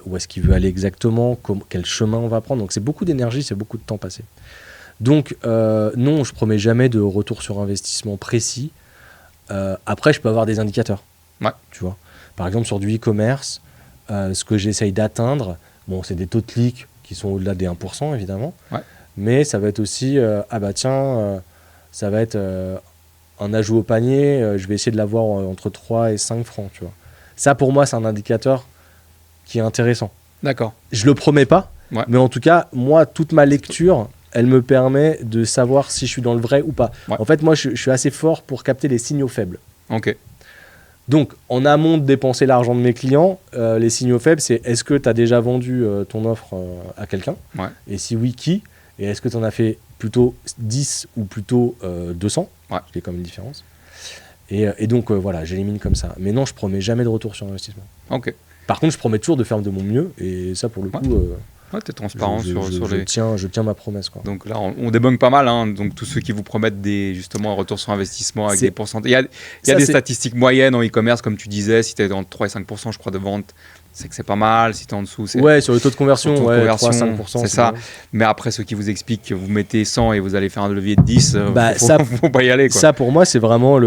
où est-ce qu'il veut aller exactement, quel chemin on va prendre. Donc, c'est beaucoup d'énergie, c'est beaucoup de temps passé. Donc, non, je ne promets jamais de retour sur investissement précis. Après, je peux avoir des indicateurs. Ouais. Tu vois. Par exemple, sur du e-commerce, ce que j'essaye d'atteindre, bon, c'est des taux de clic qui sont au-delà des 1%, évidemment. Ouais. Mais ça va être aussi, ça va être... un ajout au panier, je vais essayer de l'avoir entre 3 et 5 francs, tu vois. Ça, pour moi, c'est un indicateur qui est intéressant. D'accord. Je le promets pas, mais en tout cas, moi, toute ma lecture, elle me permet de savoir si je suis dans le vrai ou pas. Ouais. En fait, moi, je suis assez fort pour capter les signaux faibles. Ok. Donc, en amont de dépenser l'argent de mes clients, les signaux faibles, c'est est-ce que tu as déjà vendu ton offre à quelqu'un ? Ouais. Et si oui, qui ? Et est-ce que tu en as fait plutôt 10 ou plutôt 200 ? Ouais. Ce qui est comme une différence. Et donc, voilà, j'élimine comme ça. Mais non, je promets jamais de retour sur investissement. Ok. Par contre, je promets toujours de faire de mon mieux. Et ça, pour le coup, Ouais, tu es transparent sur les... Je tiens ma promesse, quoi. Donc là, on débunk pas mal. Hein. Donc tous ceux qui vous promettent justement un retour sur investissement avec des pourcentages. Il y a des statistiques moyennes en e-commerce, comme tu disais. Si tu es dans 3 et 5%, je crois, de vente, c'est que c'est pas mal. Si tu es en dessous, c'est... Ouais, sur le taux de conversion, 3-5%. C'est ça. Mais après, ceux qui vous expliquent que vous mettez 100 et vous allez faire un levier de 10, faut pas y aller, quoi. Ça, pour moi, c'est vraiment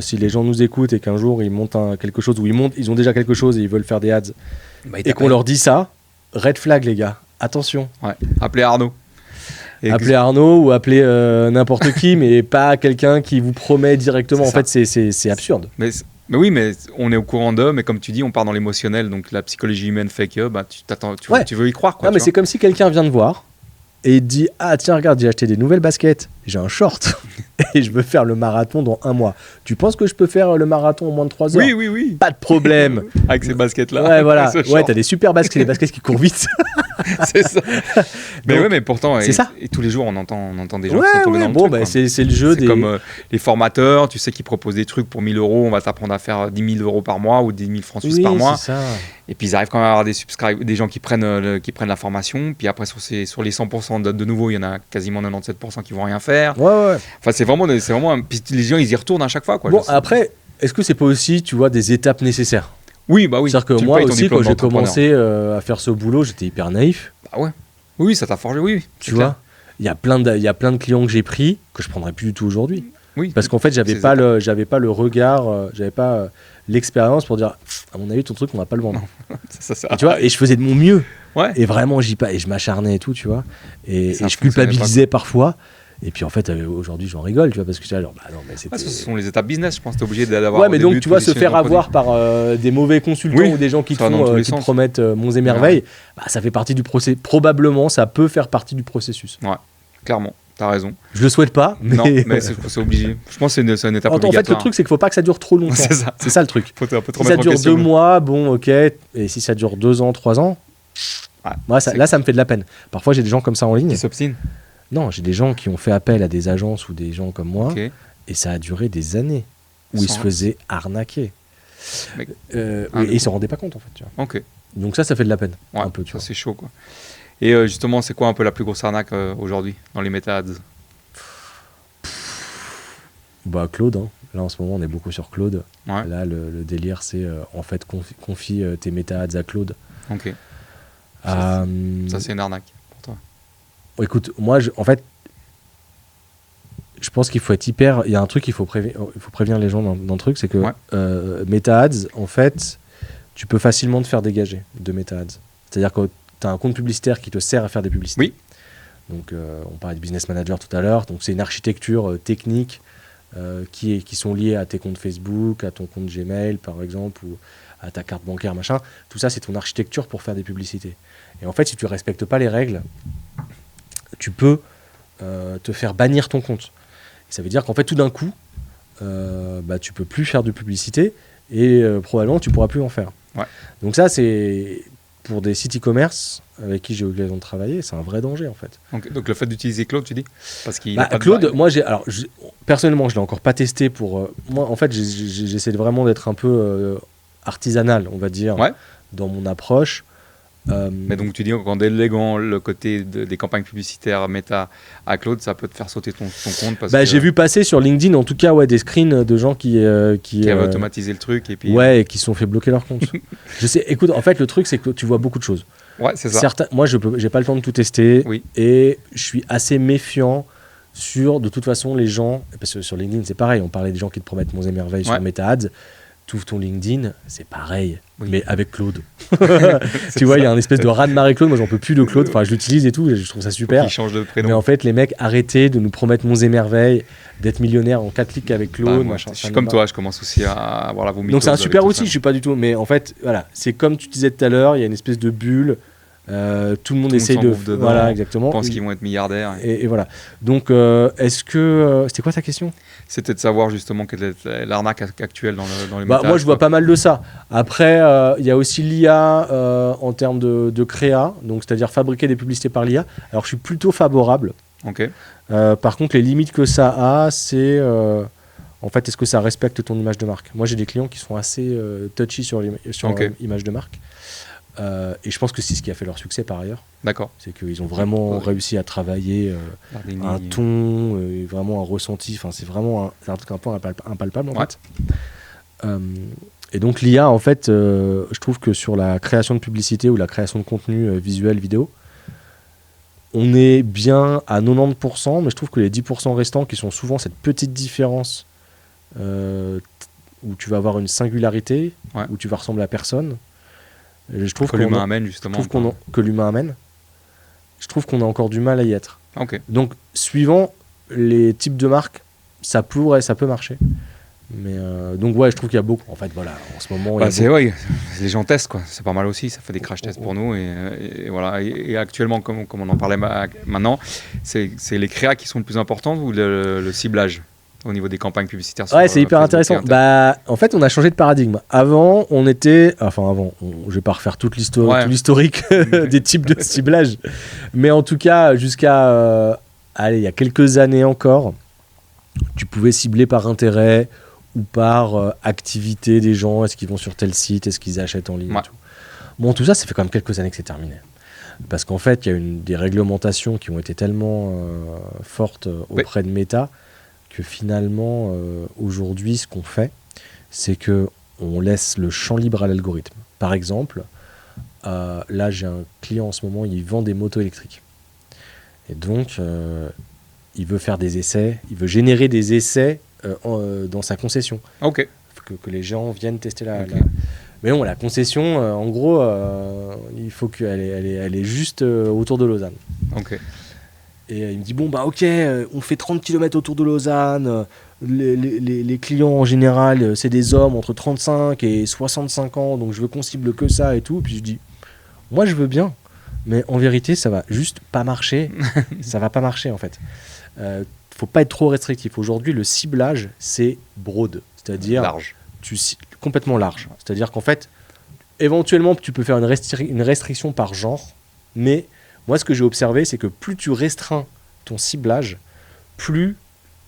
si les gens nous écoutent et qu'un jour, ils montent quelque chose, ou ils ont déjà quelque chose et ils veulent faire des ads, et qu'on leur dit ça, red flag, les gars. Attention. Ouais. Appelez Arnaud. Appelez Arnaud ou appelez n'importe qui, mais pas quelqu'un qui vous promet directement. En fait, c'est absurde. Mais oui, mais on est au courant d'eux, mais comme tu dis, on part dans l'émotionnel, donc la psychologie humaine fait que tu veux y croire, quoi. Non, mais c'est comme si quelqu'un vient te voir et il te dit: ah tiens, regarde, j'ai acheté des nouvelles baskets, j'ai un short et je veux faire le marathon dans 1 mois. Tu penses que je peux faire le marathon en moins de 3 heures? Oui. Pas de problème. Avec ces baskets-là. Ouais, voilà. Ouais, t'as des super baskets, des baskets qui courent vite. C'est ça. Mais donc, ouais, mais pourtant, c'est ça. Et tous les jours, on entend des gens qui sont tombés dans le truc. C'est le jeu des... comme les formateurs, tu sais, qui proposent des trucs pour 1 000 €, on va t'apprendre à faire 10 000 € par mois ou 10 000 francs suisses par mois. Ça. Et puis ils arrivent quand même à avoir des gens qui prennent la formation. Puis après, sur les 100% de nouveau, il y en a quasiment 97% qui vont rien faire. Ouais. Enfin, c'est vraiment puis les gens, ils y retournent à chaque fois, quoi. Bon, après, est-ce que c'est pas aussi, tu vois, des étapes nécessaires? Oui, bah oui. C'est-à-dire que moi aussi, quand j'ai commencé à faire ce boulot, j'étais hyper naïf. Bah ouais. Oui, ça t'a forgé, oui. Tu vois, il y a plein de clients que j'ai pris que je prendrais plus du tout aujourd'hui. Oui. Parce qu'en fait, j'avais pas le regard, j'avais pas l'expérience pour dire, à mon avis, ton truc, on va pas le vendre. Et tu vois, et je faisais de mon mieux. Ouais. Et vraiment, et je m'acharnais et tout, tu vois. Et je culpabilisais parfois. Et puis en fait, aujourd'hui, j'en rigole, tu vois, parce que alors, non, mais ce sont les étapes business, je pense. T'es obligé d'avoir. Ouais, mais donc tu vois, se faire avoir par des mauvais consultants ou des gens qui te promettent monts et merveilles, ça fait partie du processus. Probablement, ça peut faire partie du processus. Ouais, clairement, t'as raison. Je le souhaite pas, mais non, mais c'est obligé. Je pense que c'est une étape obligatoire. En fait, le truc, c'est qu'il faut pas que ça dure trop longtemps. C'est ça le truc. Si ça dure 2 mois, bon, ok. Et si ça dure 2 ans, 3 ans, moi, ça me fait de la peine. Parfois, j'ai des gens comme ça en ligne. Qui s'obstinent. Non, j'ai des gens qui ont fait appel à des agences ou des gens comme moi, et ça a duré des années où ils se faisaient arnaquer. Et ils s'en rendaient pas compte, en fait. Tu vois. Okay. Donc ça fait de la peine. Un peu, tu vois. C'est chaud, quoi. Et justement, c'est quoi un peu la plus grosse arnaque aujourd'hui dans les méta-ads? Claude. Hein. Là, en ce moment, on est beaucoup sur Claude. Ouais. Là, le délire, c'est en fait, confie tes méta-ads à Claude. Ok. Ça, c'est une arnaque. Écoute, moi, en fait, je pense qu'il faut être hyper... Il y a un truc qu'il faut prévenir les gens dans le truc, c'est que Meta-Ads, en fait, tu peux facilement te faire dégager de Meta-Ads. C'est-à-dire que tu as un compte publicitaire qui te sert à faire des publicités. Oui. Donc, on parlait de Business Manager tout à l'heure. Donc, c'est une architecture technique qui sont liées à tes comptes Facebook, à ton compte Gmail, par exemple, ou à ta carte bancaire, machin. Tout ça, c'est ton architecture pour faire des publicités. Et en fait, si tu ne respectes pas les règles, tu peux te faire bannir ton compte. Et ça veut dire qu'en fait, tout d'un coup, tu peux plus faire de publicité et probablement tu pourras plus en faire. Ouais. Donc ça, c'est pour des sites e-commerce avec qui j'ai eu l'occasion de travailler, c'est un vrai danger en fait. Donc le fait d'utiliser Claude, tu dis parce qu'il Claude, moi, personnellement, je l'ai encore pas testé pour. Moi, en fait, j'essaie vraiment d'être un peu artisanal, on va dire, dans mon approche. Mais donc tu dis qu'en déléguant le côté des campagnes publicitaires méta à Claude, ça peut te faire sauter ton compte parce que... J'ai vu passer sur LinkedIn en tout cas des screens de gens qui avaient automatisé le truc et puis et qui se sont fait bloquer leur compte. Je sais, écoute, en fait le truc c'est que tu vois beaucoup de choses. Ouais, c'est ça. Moi j'ai pas le temps de tout tester et je suis assez méfiant sur de toute façon les gens, parce que sur LinkedIn c'est pareil, on parlait des gens qui te promettent monts et merveilles sur Meta Ads. Tu ouvres ton LinkedIn, c'est pareil, mais avec Claude. Tu vois, il y a une espèce de raz-de-marée Claude. Moi, j'en peux plus de Claude. Enfin, je l'utilise et tout, et je trouve ça super. Il change de prénom. Mais en fait, les mecs, arrêtez de nous promettre monts et merveilles, d'être millionnaire en 4 clics avec Claude. Je suis comme toi, je commence aussi à avoir la vomitose. Donc, c'est un super outil, je suis pas du tout. Mais en fait, voilà, c'est comme tu disais tout à l'heure, il y a une espèce de bulle. Tout le monde essaye de. Voilà, exactement. Pense qu'ils vont être milliardaires. Et voilà. Donc, est-ce que. C'était quoi ta question ? C'était de savoir justement quelle est l'arnaque actuelle dans les méta. Moi, je vois pas mal de ça. Après, il y a aussi l'IA en termes de créa, donc c'est-à-dire fabriquer des publicités par l'IA. Alors, je suis plutôt favorable. Ok. Par contre, les limites que ça a, c'est en fait, est-ce que ça respecte ton image de marque ? Moi, j'ai des clients qui sont assez touchy sur l'image de marque. Et je pense que c'est ce qui a fait leur succès par ailleurs. D'accord. C'est qu'ils ont vraiment réussi à travailler un ton, vraiment un ressenti. Enfin, c'est vraiment un truc un peu impalpable en fait. Et donc l'IA, en fait, je trouve que sur la création de publicité ou la création de contenu visuel, vidéo, on est bien à 90%, mais je trouve que les 10% restants, qui sont souvent cette petite différence où tu vas avoir une singularité, où tu vas ressembler à personne, je trouve que l'humain amène justement. Que l'humain amène. Je trouve qu'on a encore du mal à y être. Okay. Donc, suivant les types de marques, ça peut marcher. Mais donc ouais, je trouve qu'il y a beaucoup. En fait, voilà, en ce moment, les gens testent quoi. C'est pas mal aussi. Ça fait des crash tests pour nous et voilà. Et actuellement, comme on en parlait maintenant, c'est les créas qui sont le plus importants ou le ciblage au niveau des campagnes publicitaires. Ouais, c'est hyper intéressant. En fait, on a changé de paradigme. Avant, je vais pas refaire tout l'historique des types de ciblage, mais en tout cas, jusqu'à il y a quelques années encore, tu pouvais cibler par intérêt ou par activité des gens. Est-ce qu'ils vont sur tel site, est-ce qu'ils achètent en ligne et tout. Bon, tout ça fait quand même quelques années que c'est terminé. Parce qu'en fait, il y a des réglementations qui ont été tellement fortes auprès de Meta que finalement, aujourd'hui, ce qu'on fait, c'est qu'on laisse le champ libre à l'algorithme. Par exemple, là, j'ai un client en ce moment, il vend des motos électriques. Et donc, il veut faire des essais, il veut générer des essais dans sa concession. Ok. Que les gens viennent tester Mais bon, la concession, en gros, il faut qu'elle est juste autour de Lausanne. Ok. Et il me dit, on fait 30 km autour de Lausanne. Les clients, en général, c'est des hommes entre 35 et 65 ans, donc je veux qu'on cible que ça et tout. Puis je dis, moi, je veux bien. Mais en vérité, ça va juste pas marcher. Ça va pas marcher, en fait. Faut pas être trop restrictif. Aujourd'hui, le ciblage, c'est broad. C'est-à-dire... large. Complètement large. C'est-à-dire qu'en fait, éventuellement, tu peux faire une restriction par genre, mais... Moi, ce que j'ai observé, c'est que plus tu restreins ton ciblage, plus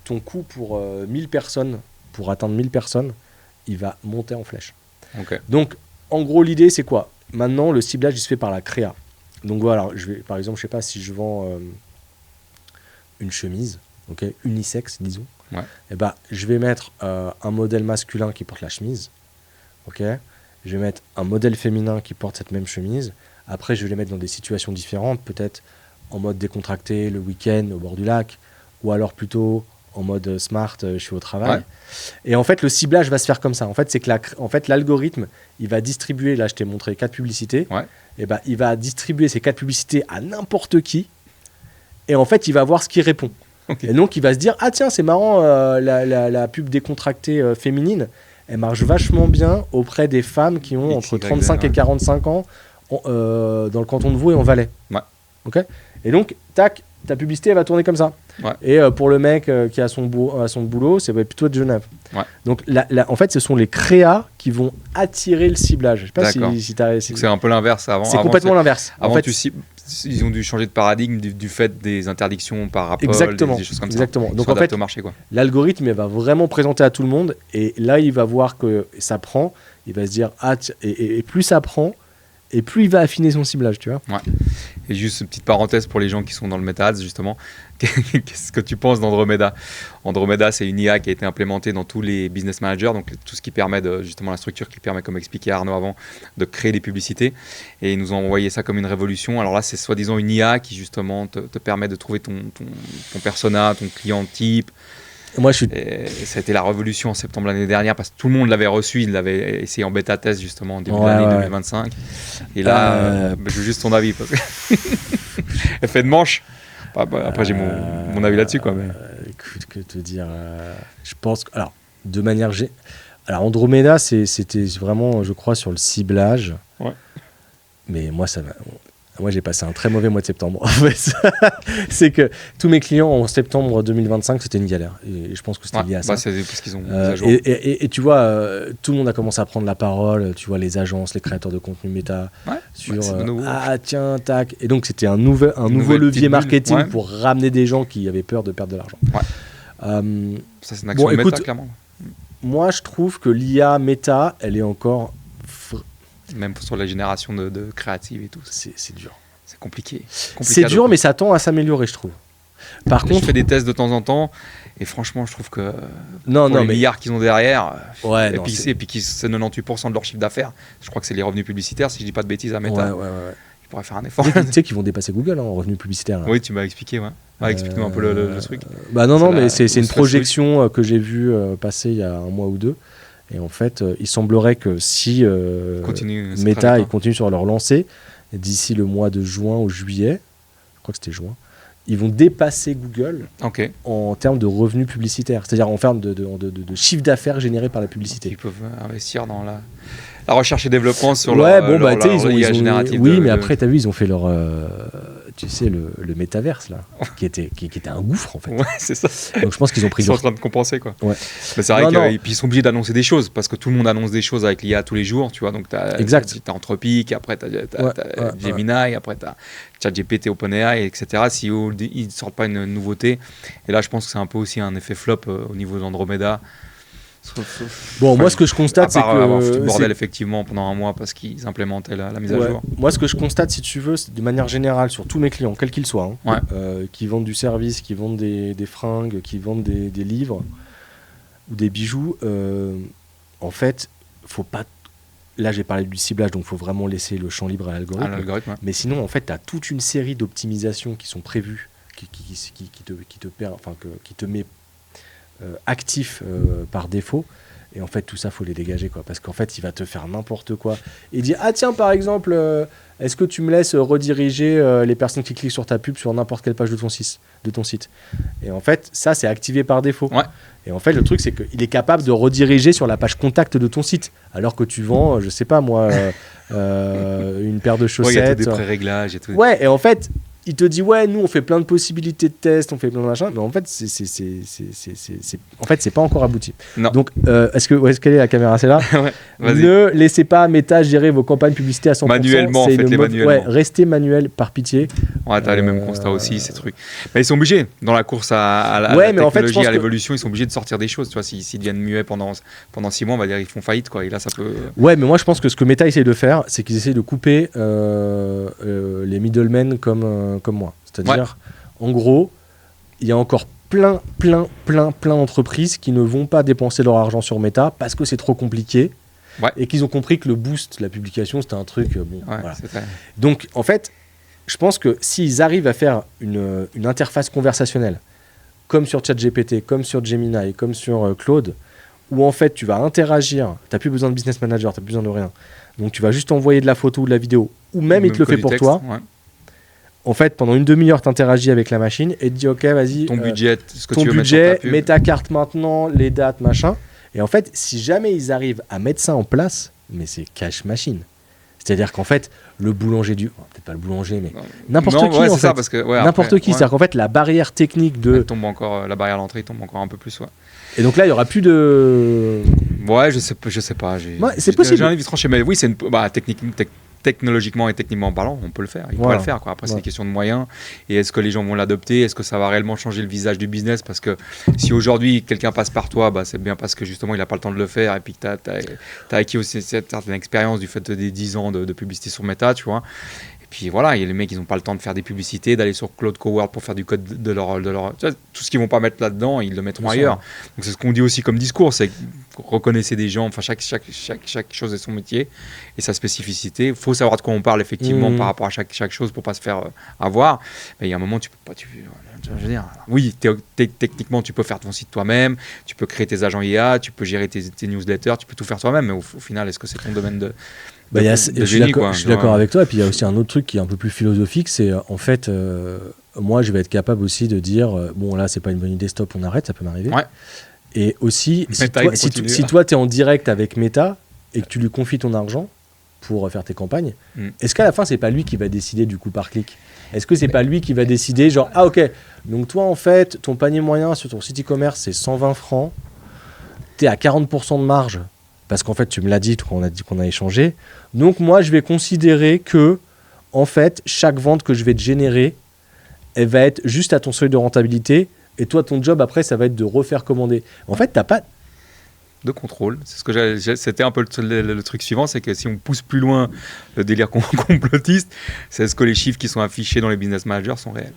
ton coût pour 1000 personnes, pour atteindre 1000 personnes, il va monter en flèche. Okay. Donc, en gros, l'idée, c'est quoi ? Maintenant, le ciblage, il se fait par la créa. Donc voilà, par exemple, je sais pas si je vends une chemise, unisexe, disons. Ouais. Et je vais mettre un modèle masculin qui porte la chemise. Je vais mettre un modèle féminin qui porte cette même chemise. Après, je vais les mettre dans des situations différentes, peut-être en mode décontracté le week-end au bord du lac, ou alors plutôt en mode smart, je suis au travail. Ouais. Et en fait, le ciblage va se faire comme ça. En fait, c'est que l'algorithme, il va distribuer, là je t'ai montré 4 publicités, et il va distribuer ces 4 publicités à n'importe qui, et en fait, il va voir ce qui répond. Okay. Et donc, il va se dire, ah tiens, c'est marrant, la pub décontractée féminine, elle marche vachement bien auprès des femmes qui ont entre 35 et 45 ans, dans le canton de Vaud et en Valais. Ouais. Okay, et donc, tac, ta publicité elle va tourner comme ça. Ouais. Et pour le mec qui a son boulot, c'est plutôt de Genève. Ouais. Donc, en fait, ce sont les créas qui vont attirer le ciblage. Je sais pas si c'est un peu l'inverse avant. C'est complètement l'inverse. Avant, ils ont dû changer de paradigme du fait des interdictions par Apple, des choses comme ça. Donc en fait, au marché, l'algorithme va vraiment présenter à tout le monde et là, il va voir que ça prend. Il va se dire, et plus ça prend, et plus il va affiner son ciblage, tu vois. Ouais. Et juste une petite parenthèse pour les gens qui sont dans le Meta-Ads, justement. Qu'est-ce que tu penses d'Andromeda ? Andromeda, c'est une IA qui a été implémentée dans tous les business managers, donc tout ce qui permet justement la structure qui permet, comme expliquait Arnaud avant, de créer des publicités. Et ils nous ont envoyé ça comme une révolution. Alors là, c'est soi-disant une IA qui justement te permet de trouver ton persona, ton client type. Moi, et ça a été la révolution en septembre l'année dernière parce que tout le monde l'avait reçu, il l'avait essayé en bêta test justement en début de l'année 2025. Et là, je veux juste ton avis parce que effet de manche. Après, j'ai mon avis là-dessus, quoi. Mais... Écoute, que te dire je pense que, alors, de manière alors Andromeda, c'était vraiment, je crois, sur le ciblage. Ouais. Mais moi, j'ai passé un très mauvais mois de septembre. En fait, c'est que tous mes clients en septembre 2025, c'était une galère. Et je pense que c'était lié à ça. C'est parce qu'ils ont et tu vois, tout le monde a commencé à prendre la parole. Tu vois, les agences, les créateurs de contenu méta. Sur tiens, tac. Et donc, c'était un nouveau levier marketing pour ramener des gens qui avaient peur de perdre de l'argent. Ouais. Ça, c'est une action méta, clairement. Moi, je trouve que l'IA méta, elle est encore Même sur la génération de créatives et tout. C'est dur. C'est compliqué. C'est dur, mais ça tend à s'améliorer, je trouve. Par contre, je fais des tests de temps en temps, et franchement, je trouve que les milliards qu'ils ont derrière, ouais, et puis c'est 98% de leur chiffre d'affaires, je crois que c'est les revenus publicitaires, si je dis pas de bêtises à Meta. Ouais. Ils pourraient faire un effort. Tu sais qu'ils vont dépasser Google en revenus publicitaires. Là. Oui, tu m'as expliqué, ouais. Explique-nous un peu le truc. Mais c'est une projection que j'ai vue passer il y a un mois ou deux. Et en fait, il semblerait que si Meta continue sur leur lancée, d'ici le mois de juin ou juillet, je crois que c'était juin, ils vont dépasser Google en termes de revenus publicitaires, c'est-à-dire en termes de chiffre d'affaires généré par la publicité. Ils peuvent investir dans la recherche et développement sur leur IA générative. Oui, mais après, tu as vu, ils ont fait leur... tu sais, le métaverse, là, qui était un gouffre, en fait. Ouais, c'est ça. Donc je pense qu'ils ont pris... Ils sont en train de compenser, quoi. Ouais. Mais c'est vrai qu'ils sont obligés d'annoncer des choses, parce que tout le monde annonce des choses avec l'IA tous les jours, tu vois. Donc t'as Anthropic, après t'as Gemini, après t'as ChatGPT, OpenAI, etc. Si ils ne sortent pas une nouveauté, et là je pense que c'est un peu aussi un effet flop au niveau d'Andromeda. Moi ce que je constate c'est que avoir foutu le bordel effectivement pendant un mois parce qu'ils implémentaient la mise à jour. Moi ce que je constate, si tu veux, de manière générale sur tous mes clients, quels qu'ils soient, qui vendent du service, qui vendent des fringues, qui vendent des livres ou des bijoux, en fait, faut pas. Là, j'ai parlé du ciblage, donc il faut vraiment laisser le champ libre à l'algorithme. Mais sinon, en fait, tu as toute une série d'optimisations qui sont prévues, qui te met actif par défaut. Et en fait, tout ça, il faut les dégager, quoi. Parce qu'en fait, il va te faire n'importe quoi. Il dit, tiens, par exemple, est-ce que tu me laisses rediriger les personnes qui cliquent sur ta pub sur n'importe quelle page de ton site. Et en fait, ça, c'est activé par défaut. Ouais. Et en fait, le truc, c'est qu'il est capable de rediriger sur la page contact de ton site. Alors que tu vends, je sais pas moi, une paire de chaussettes. Il y a des pré-réglages et tout. Ouais, et en fait, il te dit, nous, on fait plein de possibilités de tests, on fait plein de machins. Mais en fait, c'est pas encore abouti. Non. Donc, quelle est la caméra? C'est là. Ne laissez pas Meta gérer vos campagnes publicitaires à 100%. Manuellement, faites-les manuellement. Ouais, restez manuel, par pitié. Ouais, t'as les mêmes constats aussi, ces trucs. Mais ils sont obligés, dans la course à la technologie, à l'évolution, ils sont obligés de sortir des choses. Tu vois, s'ils deviennent muets pendant 6 mois, on va dire qu'ils font faillite, quoi. Et là, ça peut... Ouais, mais moi, je pense que ce que Meta essaie de faire, c'est qu'ils essaient de couper les middlemen comme moi. C'est-à-dire, en gros, il y a encore plein d'entreprises qui ne vont pas dépenser leur argent sur Meta parce que c'est trop compliqué et qu'ils ont compris que le boost, la publication, c'était un truc... voilà. Donc, en fait, je pense que s'ils arrivent à faire une interface conversationnelle, comme sur ChatGPT, comme sur Gemini, comme sur Claude, où en fait, tu vas interagir, tu n'as plus besoin de business manager, tu n'as plus besoin de rien. Donc, tu vas juste envoyer de la photo ou de la vidéo, ou même il te le fait pour toi. Ouais. En fait, pendant une demi-heure, tu interagis avec la machine et te dis, OK, vas-y. Ton budget, ce que ton tu veux budget, mettre sur ta pub. Mets ta carte maintenant, les dates, machin. Et en fait, si jamais ils arrivent à mettre ça en place, mais c'est cash machine. C'est-à-dire qu'en fait, le boulanger peut-être pas le boulanger, mais n'importe qui, en fait. Ça, parce que, n'importe qui. C'est-à-dire qu'en fait, la barrière technique de... la barrière d'entrée tombe encore un peu plus, Et donc là, il n'y aura plus de... Ouais, je sais pas. C'est possible. J'ai envie de trancher, mais oui, c'est technologiquement et techniquement parlant, on peut le faire. Il pourrait le faire, quoi. Après, c'est une question de moyens. Et est-ce que les gens vont l'adopter? Est-ce que ça va réellement changer le visage du business? Parce que si aujourd'hui, quelqu'un passe par toi, c'est bien parce que justement, il n'a pas le temps de le faire et puis que tu as acquis aussi cette certaine expérience du fait des 10 ans de publicité sur Meta, tu vois. Puis voilà, les mecs, ils n'ont pas le temps de faire des publicités, d'aller sur Claude Coworld pour faire du code de leur tout ce qu'ils vont pas mettre là-dedans, ils le mettront ailleurs. Donc c'est ce qu'on dit aussi comme discours, c'est reconnaissez des gens, enfin chaque chose est son métier et sa spécificité. Il faut savoir de quoi on parle effectivement par rapport à chaque chose pour pas se faire avoir. Mais il y a un moment, tu peux pas. Je veux dire, oui, techniquement, tu peux faire ton site toi-même, tu peux créer tes agents IA, tu peux gérer tes newsletters, tu peux tout faire toi-même. Mais au final, est-ce que c'est ton domaine de je suis d'accord avec toi. Et puis il y a aussi un autre truc qui est un peu plus philosophique, c'est en fait, moi je vais être capable aussi de dire, bon là c'est pas une bonne idée, stop, on arrête, ça peut m'arriver. Ouais. Et aussi, si toi tu es en direct avec Meta et que tu lui confies ton argent pour faire tes campagnes, est-ce qu'à la fin c'est pas lui qui va décider du coup par clic? Est-ce que c'est pas lui qui va décider genre, ok, donc toi en fait ton panier moyen sur ton site e-commerce c'est 120 francs, t'es à 40% de marge parce qu'en fait tu me l'as dit quand on a dit qu'on a échangé, donc moi je vais considérer que en fait chaque vente que je vais te générer, elle va être juste à ton seuil de rentabilité et toi ton job après ça va être de refaire commander. En fait t'as pas de contrôle. C'est ce que c'était un peu le truc suivant, c'est que si on pousse plus loin le délire complotiste, c'est ce que les chiffres qui sont affichés dans les business managers sont réels.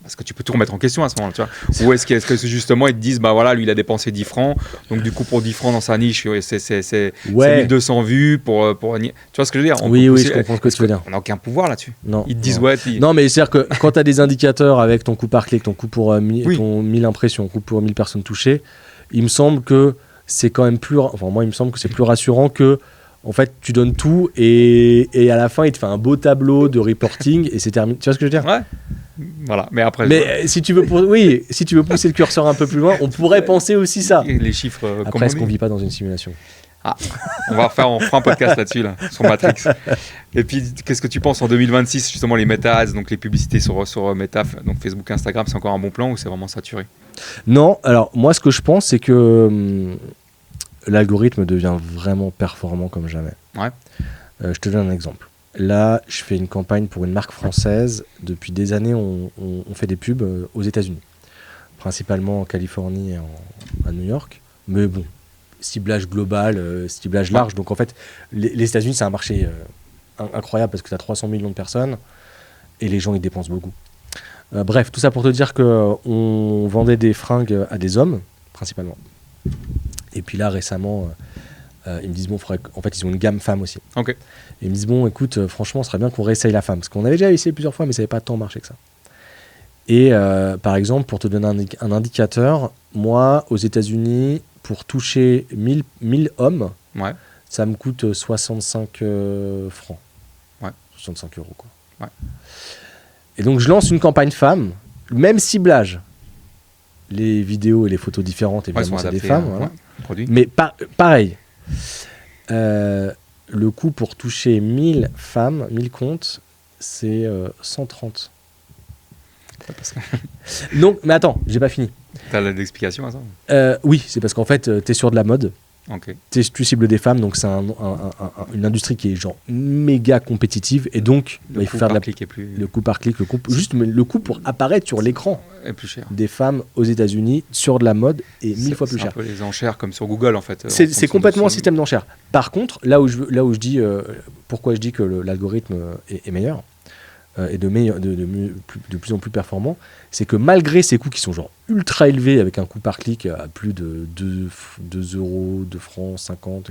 Parce que tu peux tout remettre en question à ce moment-là, tu vois. Ou est-ce que justement ils te disent, bah voilà, lui il a dépensé 10 francs, donc du coup pour 10 francs dans sa niche, c'est 1200 vues pour... Tu vois ce que je veux dire? Oui, je comprends ce que tu veux dire. On n'a aucun pouvoir là-dessus. Non. Ils te disent, Non, mais c'est-à-dire que quand tu as des indicateurs avec ton coût par clic, ton coût pour 1000 impressions, coût pour 1000 personnes touchées, il me semble que c'est quand même plus... Enfin, moi, il me semble que c'est plus rassurant que... En fait, tu donnes tout et à la fin, il te fait un beau tableau de reporting et c'est terminé. Tu vois ce que je veux dire? Ouais. Voilà. Mais après. Si tu veux pousser le curseur un peu plus loin, on pourrait penser aussi ça. Les chiffres. Après, est-ce qu'on vit pas dans une simulation? On fera un podcast là-dessus, là, sur Matrix. Et puis, qu'est-ce que tu penses en 2026, justement, les Meta Ads, donc les publicités sur Meta, donc Facebook, Instagram, c'est encore un bon plan ou c'est vraiment saturé? Non. Alors, moi, ce que je pense, c'est que l'algorithme devient vraiment performant comme jamais. Ouais. Je te donne un exemple. Là, je fais une campagne pour une marque française. Depuis des années, on fait des pubs aux États-Unis, principalement en Californie et à New York. Mais bon, ciblage global, ciblage large. Donc en fait, les États-Unis, c'est un marché incroyable parce que tu as 300 millions de personnes et les gens, ils dépensent beaucoup. Bref, tout ça pour te dire qu'on vendait des fringues à des hommes, principalement. Et puis là, récemment, ils me disent, bon, en fait, ils ont une gamme femme aussi. Ok. Et ils me disent, bon, écoute, franchement, ce serait bien qu'on réessaye la femme. Parce qu'on avait déjà essayé plusieurs fois, mais ça n'avait pas tant marché que ça. Et par exemple, pour te donner un indicateur, moi, aux États-Unis, pour toucher 1000 hommes, ça me coûte 65 francs. Ouais. 65 euros, quoi. Ouais. Et donc, je lance une campagne femme, même ciblage. Les vidéos et les photos différentes, évidemment, c'est des femmes. Voilà. Mais pareil, le coût pour toucher 1000 femmes, 1000 comptes, c'est 130. Donc, mais attends, j'ai pas fini. T'as l'explication à ça? Oui, c'est parce qu'en fait, t'es sur de la mode. Okay. Tu cibles des femmes, donc c'est une industrie qui est genre méga compétitive et donc il faut faire le coût par clic, juste le coût pour apparaître sur l'écran est plus cher. Des femmes aux États-Unis sur de la mode est 1000 fois plus cher. C'est un peu les enchères comme sur Google en fait. C'est complètement un système d'enchères. Par contre, là où je dis pourquoi je dis que l'algorithme est meilleur et de plus en plus performant, c'est que malgré ces coûts qui sont genre ultra élevés avec un coût par clic à plus de 2 euros, 2 francs, 50,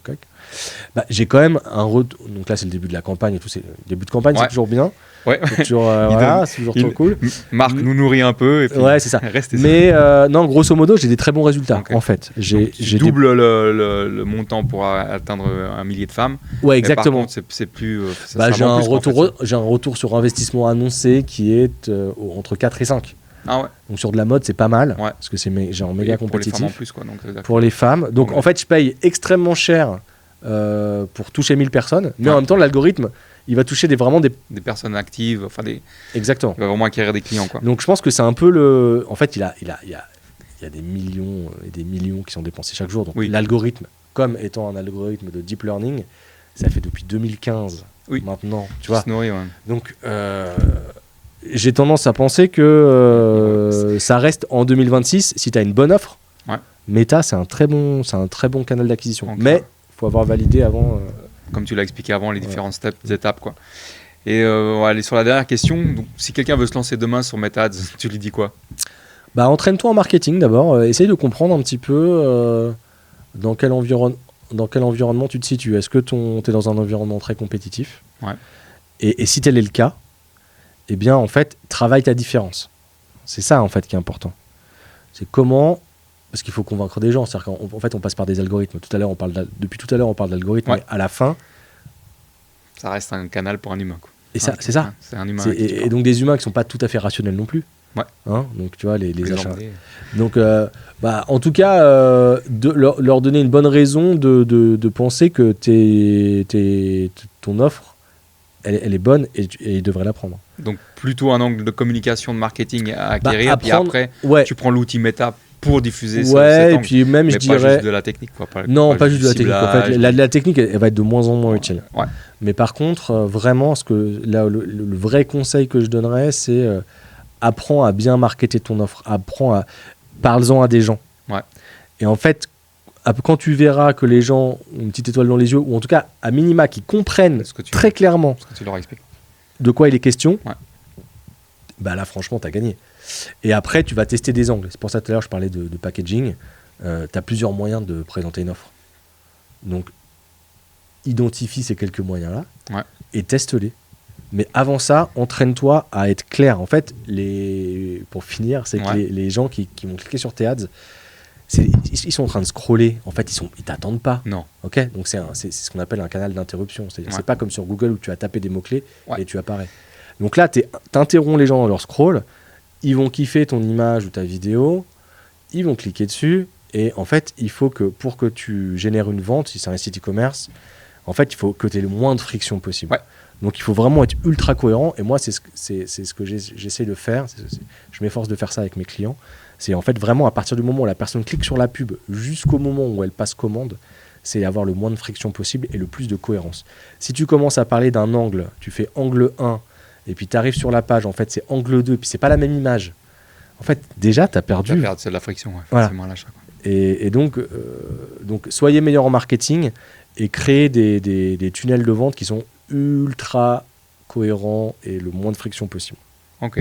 j'ai quand même un retour. Donc là, c'est le début de la campagne et tout. Le début de campagne, c'est toujours bien. Ouais. C'est toujours, c'est toujours trop cool. Marc nous nourrit un peu. Et puis ouais, c'est ça. Mais non, non, grosso modo, j'ai des très bons résultats. Okay. En fait, j'ai double le montant pour atteindre 1 millier de femmes. Ouais, exactement. Par contre, c'est plus. J'ai un retour sur investissement annoncé qui est entre 4 et 5. Ah ouais. Donc sur de la mode, c'est pas mal parce que c'est genre méga compétitif. Pour les femmes en plus, quoi. Donc, pour les femmes. Donc en fait, je paye extrêmement cher pour toucher 1000 personnes, mais en même temps, l'algorithme, il va toucher vraiment des personnes actives, enfin Exactement. Il va vraiment acquérir des clients, quoi. Donc je pense que c'est un peu le. En fait, il y a des millions et des millions qui sont dépensés chaque jour. Donc l'algorithme, comme étant un algorithme de deep learning, ça fait depuis 2015 maintenant, tu vois. Donc j'ai tendance à penser que ça reste en 2026 si tu as une bonne offre. Meta, c'est un très bon canal d'acquisition. Okay. Mais il faut avoir validé avant. Comme tu l'as expliqué avant, les différentes étapes, quoi. Et on va aller sur la dernière question. Donc, si quelqu'un veut se lancer demain sur Meta Ads, tu lui dis quoi? Entraîne-toi en marketing d'abord. Essaye de comprendre un petit peu dans quel environnement tu te situes. Est-ce que tu es dans un environnement très compétitif? Et si tel est le cas, eh bien, en fait, travaille ta différence. C'est ça, en fait, qui est important. C'est comment... Parce qu'il faut convaincre des gens. C'est-à-dire qu'en fait, on passe par des algorithmes. Depuis tout à l'heure, on parle d'algorithmes. Mais à la fin... Ça reste un canal pour un humain, quoi. Et ça, c'est ça. C'est un humain. Et donc, des humains qui ne sont pas tout à fait rationnels non plus. Hein, donc, tu vois, les achats. Donc, en tout cas, leur donner une bonne raison de penser que ton offre, elle est bonne et ils devraient la prendre. Donc, plutôt un angle de communication, de marketing à acquérir. Puis après, tu prends l'outil Meta pour diffuser cet angle. Et puis même, je dirais... pas juste de la technique, quoi. Pas juste de la technique. En fait, la technique, elle va être de moins en moins utile. Mais par contre, vraiment, le vrai conseil que je donnerais, c'est apprends à bien marketer ton offre. Parle-en à des gens. Et en fait, quand tu verras que les gens ont une petite étoile dans les yeux, ou en tout cas, à minima, qui comprennent très clairement de quoi il est question, bah là, franchement, tu as gagné. Et après, tu vas tester des angles. C'est pour ça, tout à l'heure, je parlais de packaging. Tu as plusieurs moyens de présenter une offre. Donc, identifie ces quelques moyens-là et teste-les. Mais avant ça, entraîne-toi à être clair. En fait, pour finir, c'est que les gens qui vont cliquer sur tes ads, ils sont en train de scroller. En fait, ils t'attendent pas. Non. Okay, donc, c'est ce qu'on appelle un canal d'interruption. C'est-à-dire, c'est pas comme sur Google où tu as tapé des mots-clés et tu apparais. Donc là, t'interromps les gens dans leur scroll. Ils vont kiffer ton image ou ta vidéo. Ils vont cliquer dessus. Et en fait, il faut que pour que tu génères une vente, si c'est un site e-commerce, en fait, il faut que tu aies le moins de friction possible. Donc, il faut vraiment être ultra cohérent. Et moi, c'est ce que j'essaie de faire. Je m'efforce de faire ça avec mes clients. C'est en fait vraiment à partir du moment où la personne clique sur la pub jusqu'au moment où elle passe commande, c'est avoir le moins de friction possible et le plus de cohérence. Si tu commences à parler d'un angle, tu fais angle 1, et puis tu arrives sur la page, en fait, c'est angle 2, puis c'est pas la même image. En fait, déjà, tu as perdu. C'est de la friction, voilà. À l'achat. Et donc, soyez meilleur en marketing et créez des tunnels de vente qui sont ultra cohérents et le moins de friction possible. Ok.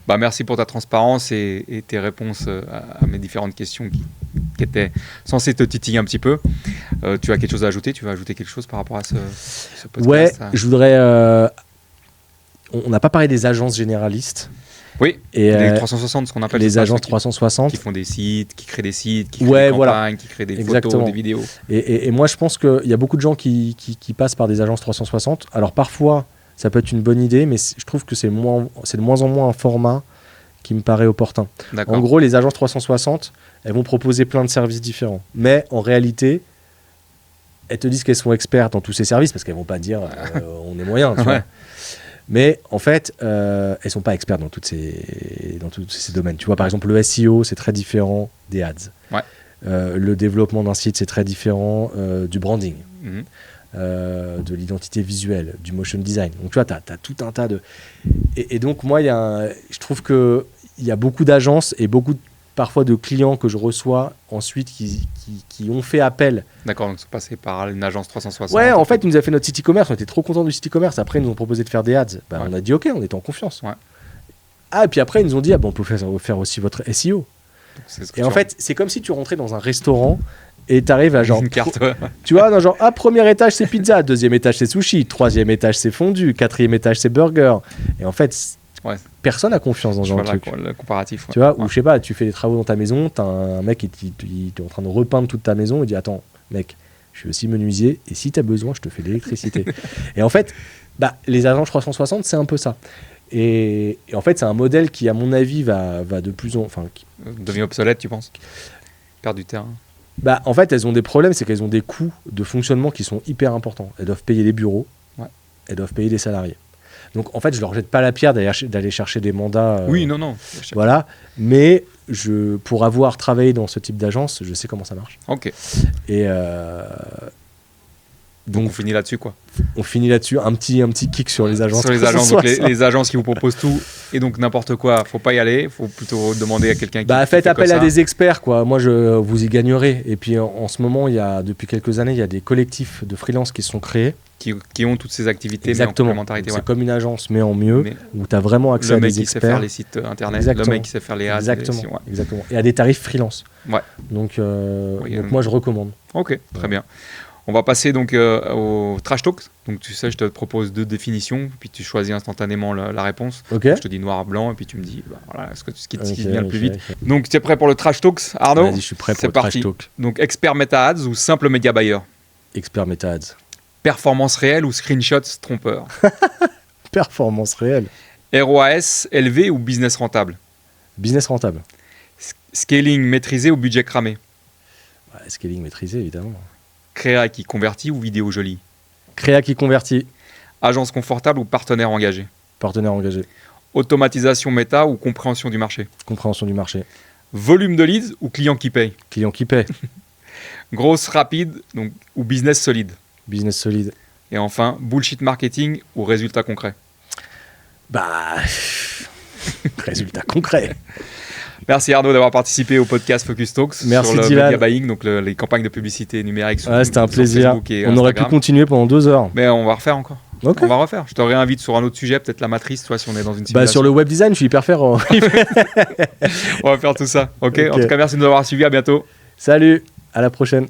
Bah, merci pour ta transparence et tes réponses à mes différentes questions qui étaient censées te titiller un petit peu. Tu as quelque chose à ajouter ? Tu veux ajouter quelque chose par rapport à ce podcast ? Ouais, je voudrais... on n'a pas parlé des agences généralistes. Oui, les 360, ce qu'on appelle les agences 360. Qui font des sites, qui créent des sites, qui créent des campagnes, qui créent des photos, des vidéos. Et moi, je pense qu'il y a beaucoup de gens qui passent par des agences 360. Alors parfois, ça peut être une bonne idée, mais je trouve que c'est de moins en moins un format qui me paraît opportun. En gros, les agences 360, elles vont proposer plein de services différents. Mais en réalité, elles te disent qu'elles sont expertes dans tous ces services, parce qu'elles ne vont pas dire on est moyen, tu vois. Mais en fait, elles ne sont pas expertes dans tous ces domaines. Tu vois, par exemple, le SEO, c'est très différent des ads. Le développement d'un site, c'est très différent du branding, de l'identité visuelle, du motion design. Donc, tu vois, tu as tout un tas de... Et donc, moi, je trouve qu'il y a beaucoup d'agences et beaucoup parfois de clients que je reçois ensuite qui ont fait appel. D'accord, donc c'est passé par une agence 360. Ouais, en fait, ils nous a fait notre site e-commerce, on était trop contents du site e-commerce. Après, ils nous ont proposé de faire des ads. On a dit OK, on était en confiance. Ah, et puis après, ils nous ont dit, on peut faire aussi votre SEO. Et en fait, c'est comme si tu rentrais dans un restaurant et tu arrives à genre... Une carte, tu vois, dans genre, premier étage, c'est pizza, deuxième étage, c'est sushi, troisième étage, c'est fondu, quatrième étage, c'est burger. Et en fait... personne n'a confiance dans ce genre de truc. Le comparatif. Tu vois, ou je sais pas, tu fais des travaux dans ta maison, t'as un mec qui est en train de repeindre toute ta maison, il dit attends, mec, je suis aussi menuisier et si t'as besoin, je te fais de l'électricité. Et en fait, les agences 360, c'est un peu ça. Et en fait, c'est un modèle qui, à mon avis, va de plus en... devient obsolète, tu penses ? Perdre du terrain. En fait, elles ont des problèmes, c'est qu'elles ont des coûts de fonctionnement qui sont hyper importants. Elles doivent payer des bureaux, elles doivent payer des salariés. Donc, en fait, je leur jette pas la pierre d'aller chercher des mandats. Oui, non. Voilà. Mais pour avoir travaillé dans ce type d'agence, je sais comment ça marche. Ok. Et donc, on finit là-dessus, quoi. On finit là-dessus. Un petit kick sur les agences. Sur les agences, donc les agences qui vous proposent tout et donc n'importe quoi. Faut pas y aller. Faut plutôt demander à quelqu'un qui faites appel à des experts, quoi. Moi, vous y gagnerez. Et puis, en ce moment, depuis quelques années, il y a des collectifs de freelance qui se sont créés. Qui ont toutes ces activités. Exactement. Mais en complémentarité. C'est comme une agence, mais en mieux, où tu as vraiment accès à des experts. Le mec qui sait faire les sites internet, Exactement. le mec qui sait faire les ads. Exactement. Et à des tarifs freelance. Donc moi, je recommande. Ok, très bien. On va passer donc au trash talk. Donc tu sais, je te propose 2 définitions, puis tu choisis instantanément la réponse. Okay. Je te dis noir blanc, et puis tu me dis ce qui te vient le plus vite. Donc tu es prêt pour le trash talk, Arnaud ? Vas-y, je suis prêt pour le trash talk. Donc expert meta ads ou simple média buyer ? Expert meta ads. Performance réelle ou screenshots trompeurs ? Performance réelle. ROAS élevé ou business rentable ? Business rentable. Scaling maîtrisé ou budget cramé ? Scaling maîtrisé, évidemment. Créa qui convertit ou vidéo jolie ? Créa qui convertit. Agence confortable ou partenaire engagé ? Partenaire engagé. Automatisation méta ou compréhension du marché ? Compréhension du marché. Volume de leads ou client qui paye ? Client qui paye. Grosse rapide ou business solide ? Business solide. Et enfin, bullshit marketing ou résultat concret ? Résultat concret. Merci Arnaud d'avoir participé au podcast Focus Talks sur le media buying, donc les campagnes de publicité numérique sur, c'était un plaisir. Facebook et on aurait pu continuer pendant 2 heures. Mais on va refaire encore. Okay. On va refaire. Je te réinvite sur un autre sujet, peut-être la matrice, toi, si on est dans une simulation. Sur le web design, je suis hyper ferrant. On va faire tout ça. Ok. En tout cas, merci de nous avoir suivis. À bientôt. Salut. À la prochaine.